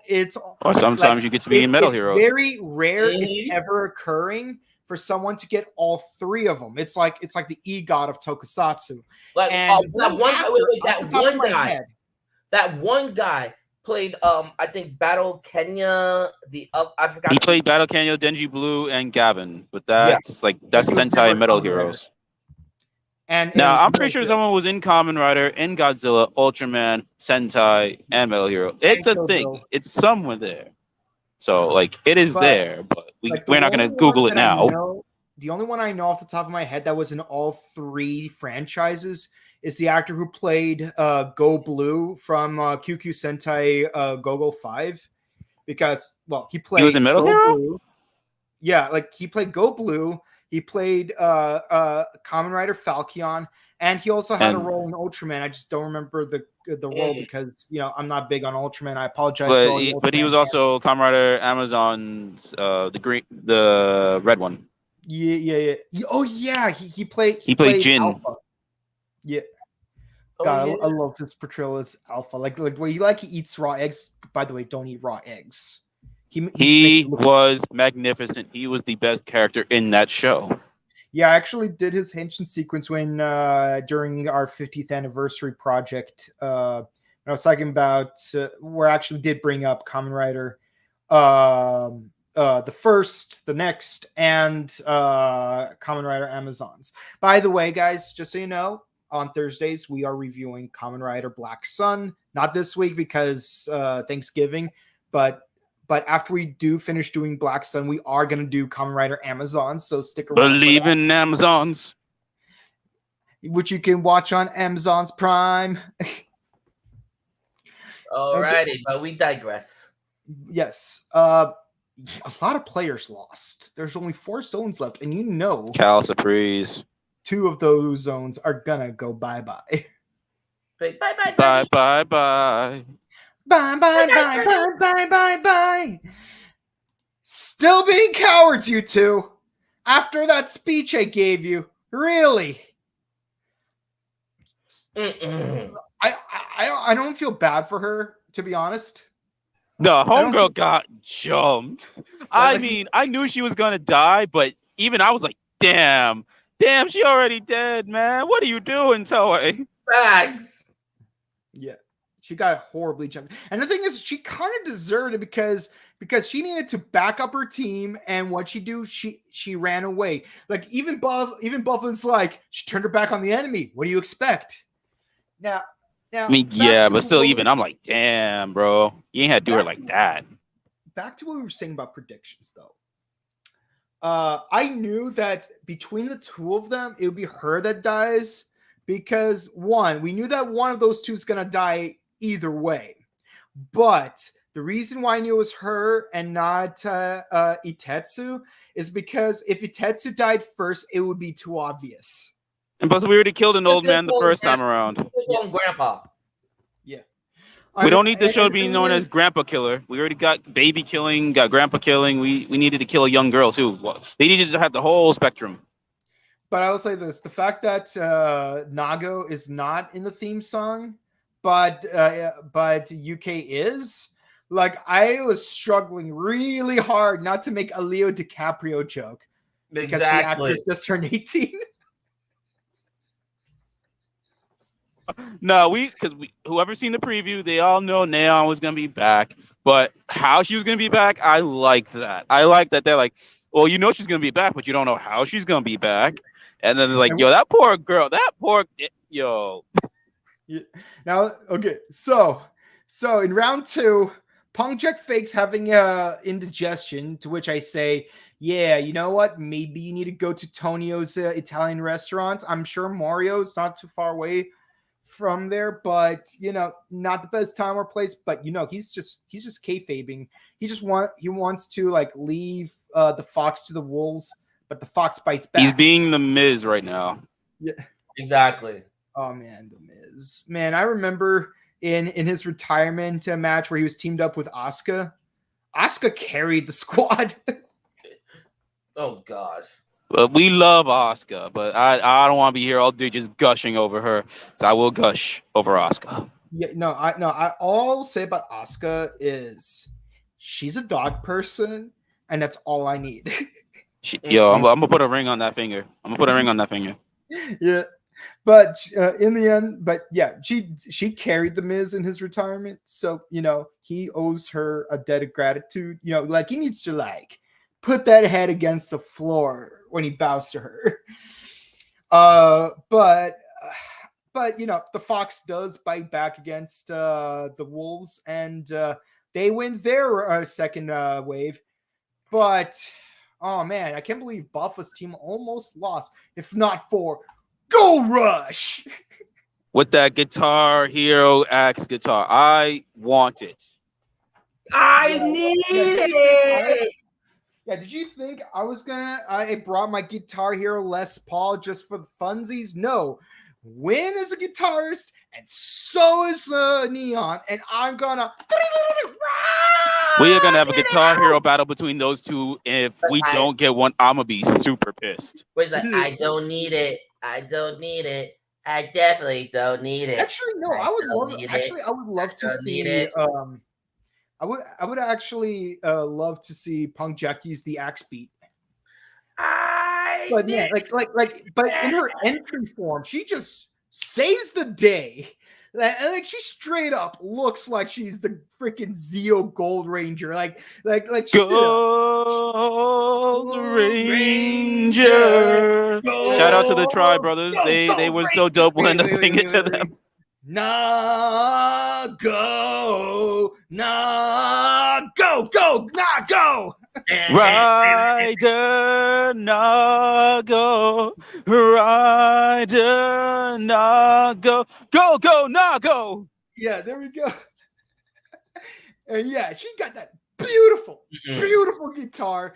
sometimes you get to be in Metal Hero. Very rare, if ever occurring, for someone to get all three of them. It's like the EGOT of Tokusatsu. Like that one guy played I think Battle Kenya. I forgot. He played Battle Kenya, Denji Blue, and Gavin, but that's Sentai and Metal Heroes. And now I'm pretty sure someone was in Kamen Rider, in Godzilla, Ultraman, Sentai, and Metal Hero. It's a thing. It's somewhere there. So it is there, but we're not gonna Google it now. The only one I know off the top of my head that was in all three franchises is the actor who played Go Blue from QQ Sentai Go-Go 5, because he was in Metal Hero. Blue. Yeah, he played Go Blue. He played Kamen Rider Falchion, and he also had a role in Ultraman. I just don't remember the role because I'm not big on Ultraman. I apologize. But he was also Kamen Rider Amazon's the red one. Yeah. Oh yeah, he played Jin. Alpha. Yeah. God, I love his portrayal as Alpha. Where he eats raw eggs. By the way, don't eat raw eggs. He was magnificent. He was the best character in that show. Yeah, I actually did his henshin sequence when during our 50th anniversary project. I was talking about where I actually did bring up Kamen Rider, the first, the next, and Kamen Rider Amazons. By the way, guys, just so you know, on Thursdays we are reviewing Kamen Rider Black Sun. Not this week because Thanksgiving, but after we do finish doing Black Sun, we are going to do Kamen Rider Amazons, so stick around. Believe in Amazons. Which you can watch on Amazon's Prime. Alrighty, but we digress. Yes. A lot of players lost. There's only 4 zones left, and Cal Surprise. 2 of those zones are going to go bye-bye. Bye-bye-bye. Bye. Still being cowards, you two. After that speech I gave you. Really? I don't feel bad for her, to be honest. The homegirl got jumped. I mean, I knew she was going to die, but even I was like, damn, she already dead, man. What are you doing, Toei? Bags. Yeah. She got horribly jumped. And the thing is, she kind of deserved it because she needed to back up her team, and what she do, she ran away. Even Buff was like, she turned her back on the enemy. What do you expect? Now I mean, yeah, but still, I'm like, damn, bro. You ain't had to do her like that. Back to what we were saying about predictions, though. I knew that between the two of them, it would be her that dies because, one, we knew that one of those two is going to die either way. But the reason why I knew it was her and not Itetsu is because if Itetsu died first, it would be too obvious. And plus, we already killed an old man the first time around. Grandpa. Yeah. We don't need the show being known as Grandpa Killer. We already got baby killing, got grandpa killing. We needed to kill a young girl too. They needed to have the whole spectrum. But I will say this: the fact that Nago is not in the theme song, but UK is, I was struggling really hard not to make a Leo DiCaprio joke because the actress just turned 18. No, whoever's seen the preview, they all know Neon was gonna be back. But how she was gonna be back, I like that. I like that they're like, well, you know she's gonna be back, but you don't know how she's gonna be back. And then they're like, yo, that poor girl, yo. Yeah. Now, okay, so in round 2, Punkjack fakes having indigestion, to which I say, yeah, you know what? Maybe you need to go to Tonio's Italian restaurant. I'm sure Mario's not too far away from there, but not the best time or place. But he's just kayfabing. He wants to like leave the fox to the wolves, but the fox bites back. He's being the Miz right now. Yeah, exactly. Oh man, the Miz. Man, I remember in his retirement match where he was teamed up with Asuka. Asuka carried the squad. Oh gosh. But we love Asuka, but I don't want to be here all day just gushing over her. So I will gush over Asuka. Yeah, I all I'll say about Asuka is she's a dog person, and that's all I need. I'm gonna put a ring on that finger. Yeah. But in the end, she carried the Miz in his retirement, so he owes her a debt of gratitude. Like he needs to like put that head against the floor when he bows to her. But the Fox does bite back against the Wolves, and they win their second wave. But oh man, I can't believe Buffa's team almost lost, if not for Go Rush with that Guitar Hero X guitar. I want it. I need it. Yeah, did you think I brought my Guitar Hero Les Paul just for the funsies? No. Win is a guitarist, and so is Neon, and I'm gonna. We are gonna have a Guitar Hero battle between those two. If we don't get one, I'm gonna be super pissed. Wait, I don't need it. I don't need it. I definitely don't need it. Actually, no. I would love to see. I would actually love to see Punkjack use the axe beat. But man, but in her entry form, she just saves the day. Like she straight up looks like she's the freaking Zeo Gold Ranger. Like Gold Ranger. Shout out to the Tri Brothers. They were so dope when I sing it to them. Nah, go. Rider, nah, go. Rider, nah, go. Go, nah, go. Yeah, there we go. And yeah, she got that beautiful guitar.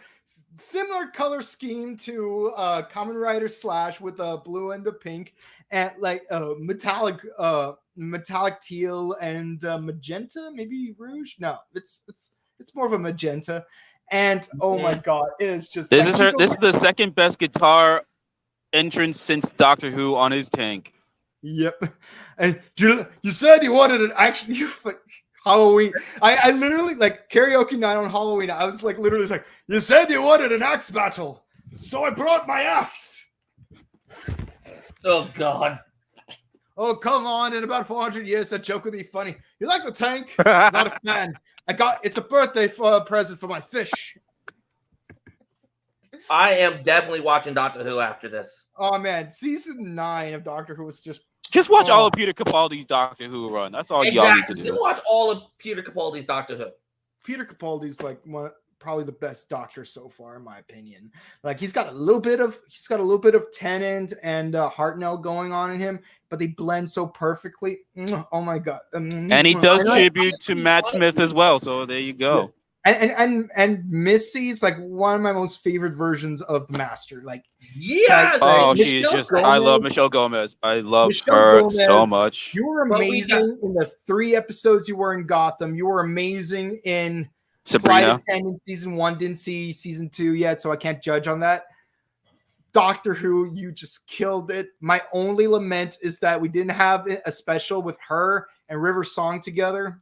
Similar color scheme to Kamen Rider Slash with a blue and a pink, and like metallic teal and magenta, maybe rouge. No, it's more of a magenta. And oh my god, it is just this is the second best guitar entrance since Doctor Who on his tank. Yep. And you said you wanted an action Halloween. I literally like karaoke night on Halloween. I was like literally like, you said you wanted an axe battle, so I brought my axe. Oh god. Oh come on! In about 400 years, that joke would be funny. You like the tank? Not a fan. It's a birthday present for my fish. I am definitely watching Doctor Who after this. Oh man, season 9 of Doctor Who was just watch all of Peter Capaldi's Doctor Who run. That's all y'all need to do. Just watch all of Peter Capaldi's Doctor Who. Peter Capaldi's like probably the best Doctor so far, in my opinion. Like he's got a little bit of Tennant and Hartnell going on in him, but they blend so perfectly. Oh my god! And he does tribute to Matt Smith as well. So there you go. Yeah. And Missy's like one of my most favorite versions of the Master. Like she's just I love Michelle Gomez. I love her so much. You were amazing in the 3 episodes you were in Gotham. You were amazing in Sabrina. Flight Attendant season 1. Didn't see season 2 yet, so I can't judge on that. Doctor Who, you just killed it. My only lament is that we didn't have a special with her and River Song together.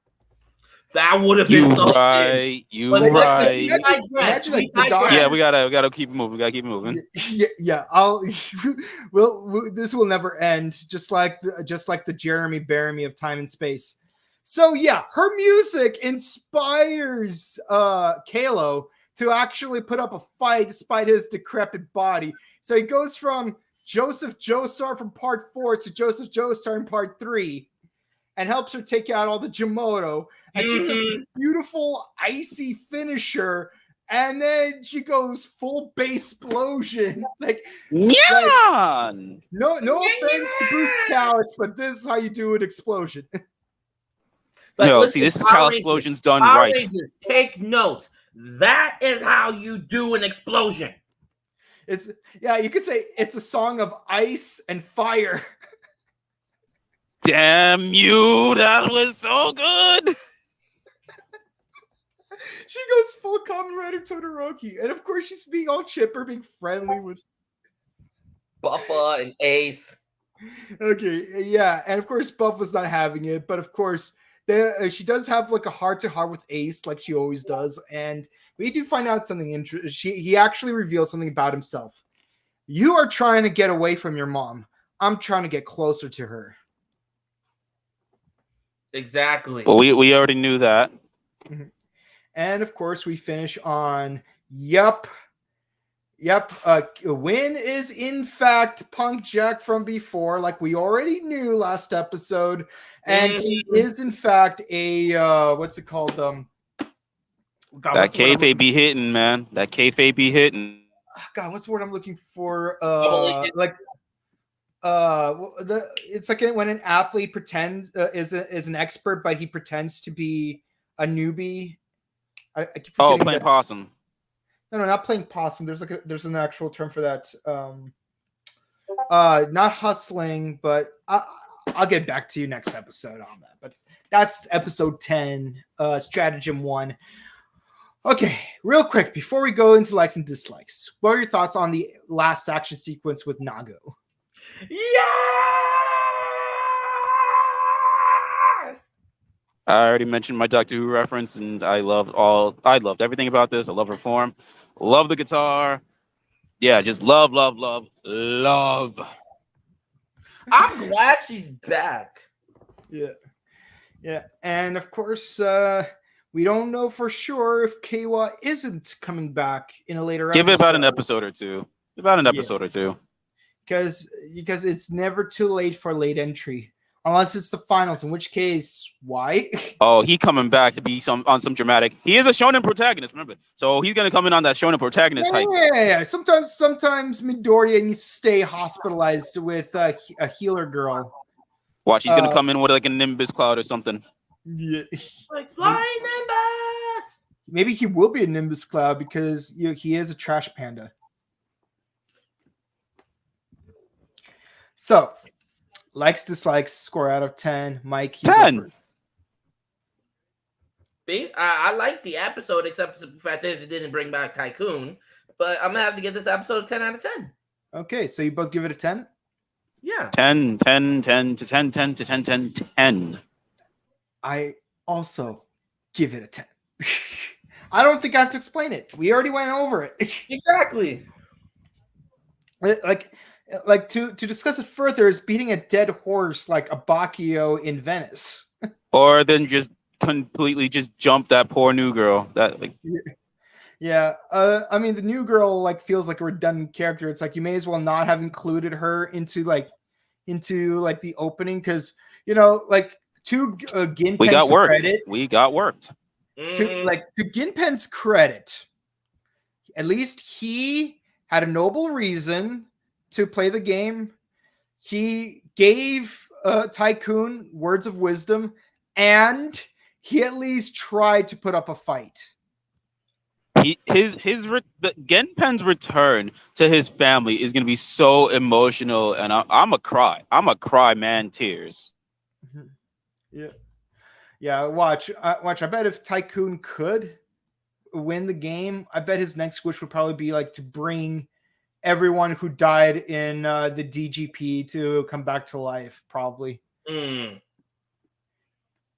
That would have been so right. You But right. Imagine like the doctor. Yeah, we gotta keep moving. We gotta keep moving. Yeah. This will never end. Just like the Jeremy Bearimy of Time and Space. So yeah, her music inspires Kalo to actually put up a fight despite his decrepit body. So he goes from Joseph Joestar from part 4 to Joseph Joestar in part 3 and helps her take out all the Jimoto. And she does this beautiful icy finisher. And then she goes full bass explosion. No offense to Bruce Couch, but this is how you do an explosion. See, this is how explosions done Power right. Rangers, take notes. That is how you do an explosion. You could say it's a song of ice and fire. Damn you, that was so good. She goes full Kamen Rider Todoroki. And of course, she's being all chipper, being friendly with Buffa and Ace. Okay, yeah. And of course, Buffa's not having it. But of course, she does have like a heart-to-heart with Ace, like she always does. And we do find out something interesting. He actually reveals something about himself. You are trying to get away from your mom. I'm trying to get closer to her. Exactly. Well, we already knew that. Mm-hmm. And of course, we finish on Yep. Win is in fact Punk Jack from before, like we already knew last episode, and he is in fact a what's it called? God, that kayfabe be hitting, man. That kayfabe be hitting. God, what's the word I'm looking for? It's like when an athlete pretends is an expert, but he pretends to be a newbie. I keep playing possum. No, not playing possum. There's an actual term for that. Not hustling, but I'll get back to you next episode on that. But that's episode 10, Stratagem 1. Okay, real quick before we go into likes and dislikes, what are your thoughts on the last action sequence with Nago? Yes! I already mentioned my Doctor Who reference, and I loved everything about this. I love her form, love the guitar. Yeah, just love. I'm glad she's back. Yeah, and of course, we don't know for sure if Kawa isn't coming back in a later episode. Give it about an episode or two. Because it's never too late for late entry. Unless it's the finals, in which case, why? Oh, he coming back to be on some dramatic. He is a shonen protagonist, remember? So he's gonna come in on that shonen protagonist hype. Yeah. Sometimes Midoriya needs to stay hospitalized with a healer girl. Watch, he's gonna come in with like a Nimbus cloud or something. Yeah. Like flying Nimbus. Maybe he will be a Nimbus cloud because he is a trash panda. So. Likes, dislikes, score out of 10. Mike, 10. I like the episode, except for the fact that it didn't bring back Tycoon. But I'm going to have to give this episode a 10 out of 10. Okay, so you both give it a 10? Yeah. 10 to 10. I also give it a 10. I don't think I have to explain it. We already went over it. Exactly. Like to discuss it further is beating a dead horse like a Bacchio in Venice. Or then just completely just jump that poor new girl. That like Yeah. I mean the new girl like feels like a redundant character. It's like you may as well not have included her into the opening because like to Ginpen's credit. We got worked. To Ginpen's credit, at least he had a noble reason to play the game. He gave Tycoon words of wisdom, and he at least tried to put up a fight. Genpen's return to his family is gonna be so emotional, and I'm a cry. I'm a cry, man. Tears. Yeah. Watch. I bet if Tycoon could win the game, I bet his next wish would probably be like to bring everyone who died in the DGP to come back to life, probably.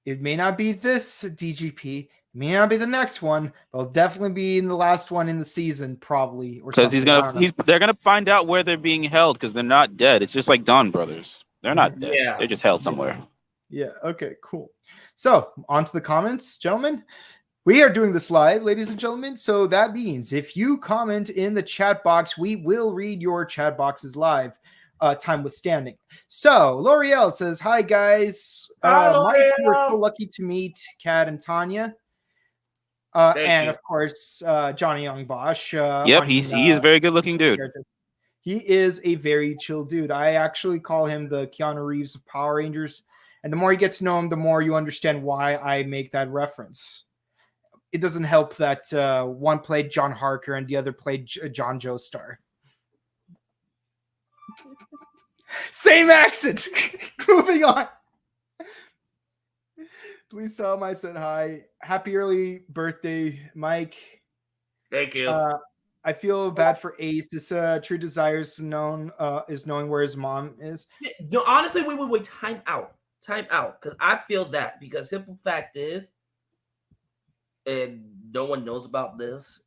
It may not be this DGP, it may not be the next one, but it'll definitely be in the last one in the season, probably. Because they're gonna find out where they're being held because they're not dead. It's just like Dawn Brothers. They're not dead. Yeah. They're just held somewhere. Yeah. Okay. Cool. So on to the comments, gentlemen. We are doing this live, ladies and gentlemen. So that means if you comment in the chat box, we will read your chat boxes live, time withstanding. So L'Oreal says, "Hi guys, Mike, we're so lucky to meet Kat and Tanya, and of course Johnny Young Bosch. Yep, he is a very good-looking dude. He is a very chill dude. I actually call him the Keanu Reeves of Power Rangers, and the more you get to know him, the more you understand why I make that reference." It doesn't help that one played John Harker and the other played John Joestar. Same accent. Moving on. Please tell him I said hi. Happy early birthday, Mike. Thank you. I feel bad for Ace. This true desires knowing where his mom is. No, honestly, wait. Time out. Because I feel that because simple fact is, and no one knows about this,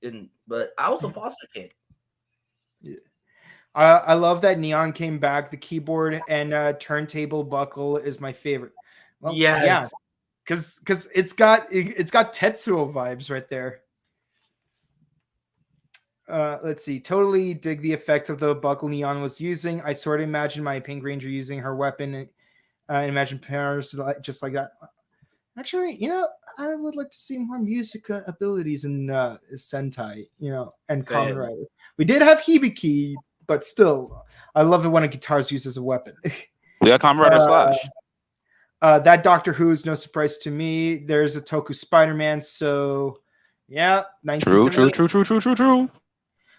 but I was a foster kid. Yeah. I love that Neon came back. The keyboard and turntable buckle is my favorite. Well, yes. Yeah, because it's got Tetsuo vibes right there. Let's see. Totally dig the effects of the buckle Neon was using. I sort of imagine my Pink Ranger using her weapon. And imagine powers just like that. Actually, I would like to see more music abilities in Sentai, and Kamen Rider. We did have Hibiki, but still, I love it when a guitar is used as a weapon. We got Kamen Rider Slash. That Doctor Who is no surprise to me. There's a Toku Spider-Man, so yeah. True.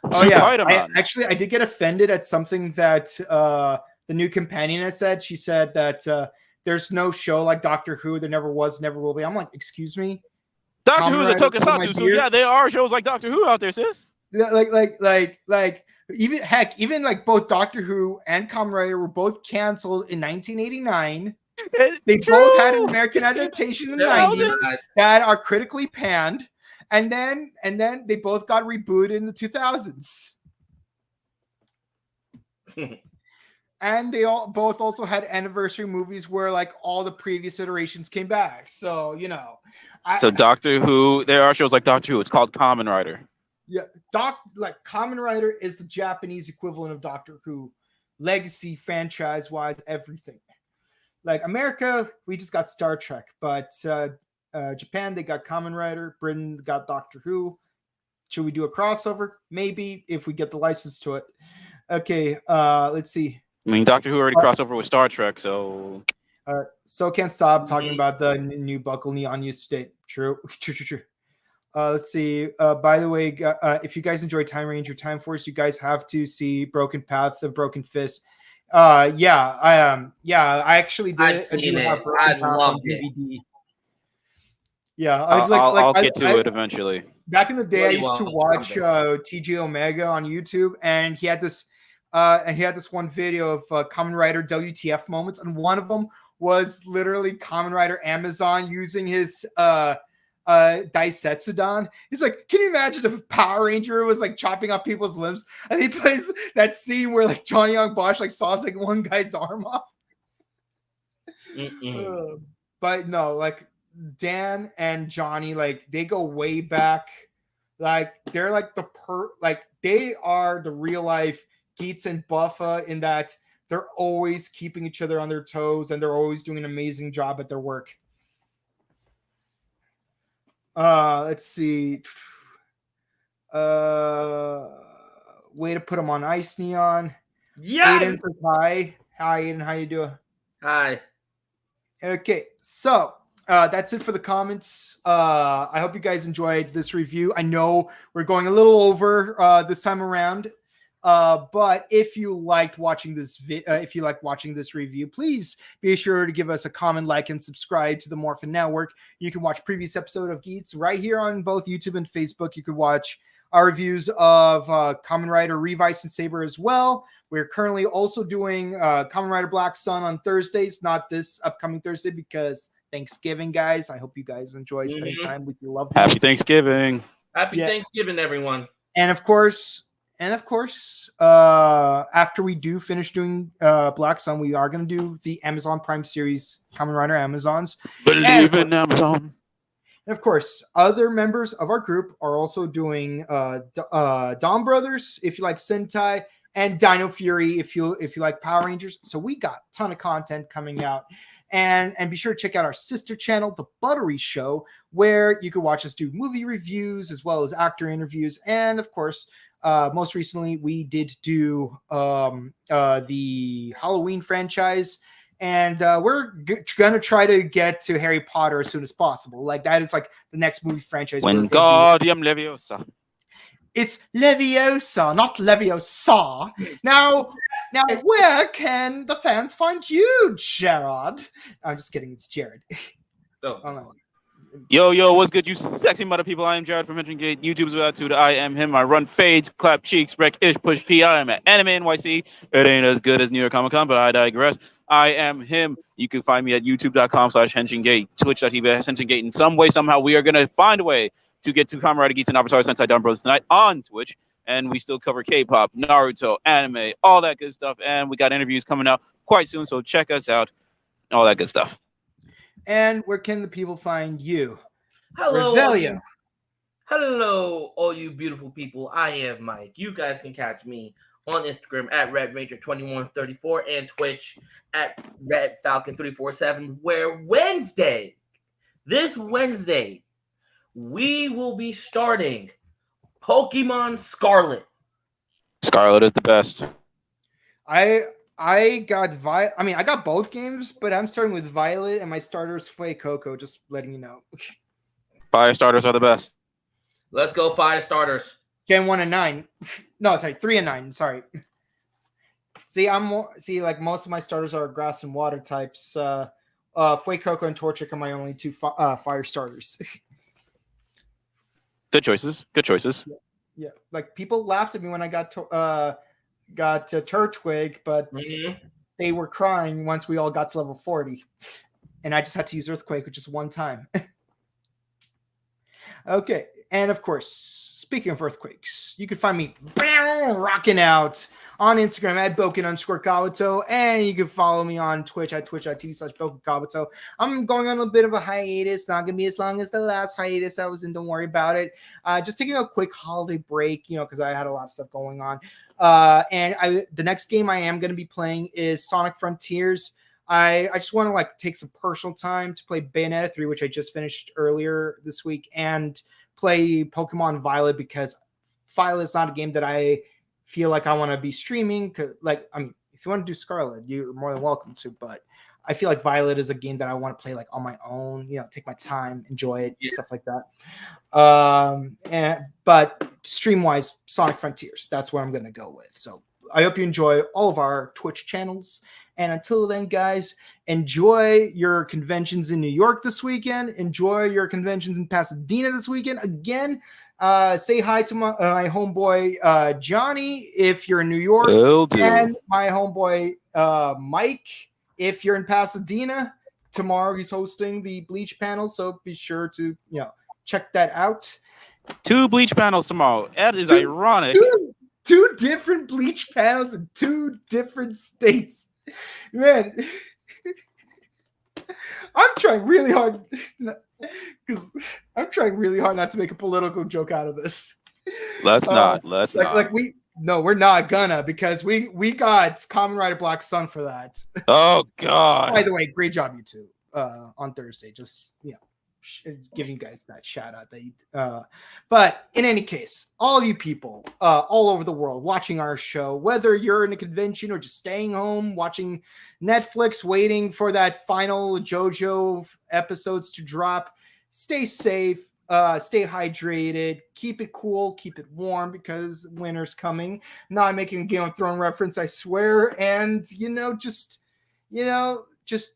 Oh yeah, I did get offended at something that the new companion has said. She said that there's no show like Doctor Who. There never was, never will be. I'm like, excuse me. Doctor Who is a tokusatsu, so yeah, there are shows like Doctor Who out there, sis. Like even like both Doctor Who and Kamen Rider were both canceled in 1989. They both had an American adaptation in the 90s that are critically panned, and then they both got rebooted in the 2000s. And they both also had anniversary movies where like all the previous iterations came back. So Doctor Who, there are shows like Doctor Who. It's called Kamen Rider. Yeah, Kamen Rider is the Japanese equivalent of Doctor Who, legacy, franchise-wise, everything. Like America, we just got Star Trek, but Japan, they got Kamen Rider. Britain got Doctor Who. Should we do a crossover? Maybe, if we get the license to it. Okay, let's see. I mean, Doctor Who already crossed over with Star Trek, so... So can't stop talking about the new buckle Neon used today. True. Let's see. By the way, if you guys enjoy Time Ranger, Time Force, you guys have to see Broken Path of Broken Fist. I actually did. I loved it. Yeah, I'll get to it eventually. Back in the day, I used to watch TJ Omega on YouTube, and he had this one video of Kamen Rider WTF moments, and one of them was literally Kamen Rider Amazon using his Daisetsudan. He's like, can you imagine if a Power Ranger was like chopping off people's limbs, and he plays that scene where like Johnny Young Bosch like saws like one guy's arm off? But no, like Dan and Johnny, like they go way back. Like they're like they are the real life Geats and Buffa in that they're always keeping each other on their toes and they're always doing an amazing job at their work. Let's see. Way to put them on ice, Neon. Yeah. Aiden says hi. Hi, Aiden. How you doing? Hi. Okay, so that's it for the comments. I hope you guys enjoyed this review. I know we're going a little over this time around. But if you liked watching this review, please be sure to give us a comment, like, and subscribe to the Morphin Network. You can watch previous episode of Geats right here on both YouTube and Facebook. You can watch our reviews of Kamen Rider Revice and Saber as well. We're currently also doing Kamen Rider Black Sun on Thursdays, not this upcoming Thursday because Thanksgiving, guys. I hope you guys enjoy spending time with your loved Happy ones. Thanksgiving. Happy Thanksgiving, everyone. And of course, after we do finish doing Black Sun, we are going to do the Amazon Prime series, Kamen Rider Amazons. Believe in Amazon. And of course, other members of our group are also doing Dawn Brothers, if you like Sentai, and Dino Fury, if you like Power Rangers. So we got a ton of content coming out. And be sure to check out our sister channel, The Buttery Show, where you can watch us do movie reviews as well as actor interviews. And of course, most recently, we did do the Halloween franchise. And we're going to try to get to Harry Potter as soon as possible. Like, that is like the next movie franchise. Wingardium Leviosa. It's Leviosa, not Leviosa. Now, where can the fans find you, Gerard? I'm just kidding. It's Jared. Oh. Yo, what's good, you sexy mother people? I am Jared from Mention Gate. YouTube's about to. I am him. I run fades, clap cheeks, wreck ish, push P. I am at Anime NYC. It ain't as good as New York Comic Con, but I digress. I am him. You can find me at youtube.com/HenshinGate, twitch.tv/HenshinGate. In some way, somehow, we are going to find a way to get to Kamen Rider, Geats, and Avatar Sentai Dawn Brothers tonight on Twitch. And we still cover K-pop, Naruto, anime, all that good stuff. And we got interviews coming out quite soon, so check us out. All that good stuff. And where can the people find you? Hello, Revelio. Hello, all you beautiful people. I am Mike. You guys can catch me on Instagram at RedRanger2134 and Twitch at RedFalcon347, where this Wednesday, we will be starting Pokemon Scarlet. Scarlet is the best. I got I got both games, but I'm starting with Violet, and my starter's Fue Coco, just letting you know. Fire starters are the best. Let's go Fire starters. Gen 1 and 9. No, sorry, 3 and 9. Sorry. Like most of my starters are grass and water types. Fue Coco and Torchic are my only two fire starters. Good choices. Yeah. Like, people laughed at me when I got Turtwig, but they were crying once we all got to level 40. And I just had to use Earthquake, which is one time. Okay. And of course, speaking of earthquakes, you can find me rocking out on Instagram at Boken_Kabuto, and you can follow me on Twitch at twitch.tv/BokenKabuto. I'm going on a bit of a hiatus, not going to be as long as the last hiatus I was in, don't worry about it. Just taking a quick holiday break, because I had a lot of stuff going on. And the next game I am going to be playing is Sonic Frontiers. I just want to take some personal time to play Bayonetta 3, which I just finished earlier this week, and play Pokemon Violet, because Violet's not a game that I feel like I want to be streaming. If you want to do Scarlet, you're more than welcome to, but I feel like Violet is a game that I want to play on my own, take my time, enjoy it, stuff like that. But stream-wise, Sonic Frontiers, that's what I'm going to go with. So I hope you enjoy all of our Twitch channels. And until then, guys, enjoy your conventions in New York this weekend. Enjoy your conventions in Pasadena this weekend. Again, say hi to my homeboy Johnny if you're in New York. And my homeboy Mike if you're in Pasadena. Tomorrow he's hosting the Bleach panel, so be sure to check that out. 2 Bleach panels tomorrow. That is ironic. Two different Bleach panels in 2 different states. Man, I'm trying really hard not to make a political joke out of this. Let's not. We're not gonna, because we got Kamen Rider Black Sun for that. Oh God! By the way, great job, you two. On Thursday, just giving you guys that shout out. But in any case, all you people all over the world watching our show, whether you're in a convention or just staying home watching Netflix, waiting for that final JoJo episodes to drop, stay safe, stay hydrated, keep it cool, keep it warm, because winter's coming. Not making a Game of Thrones reference, I swear. And just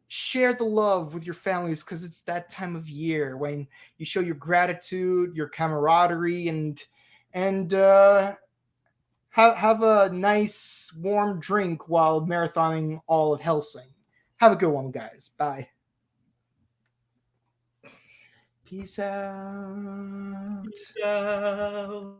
share the love with your families, because it's that time of year when you show your gratitude, your camaraderie, and have a nice warm drink while marathoning all of Hellsing. Have a good one, guys. Bye. Peace out. Peace out.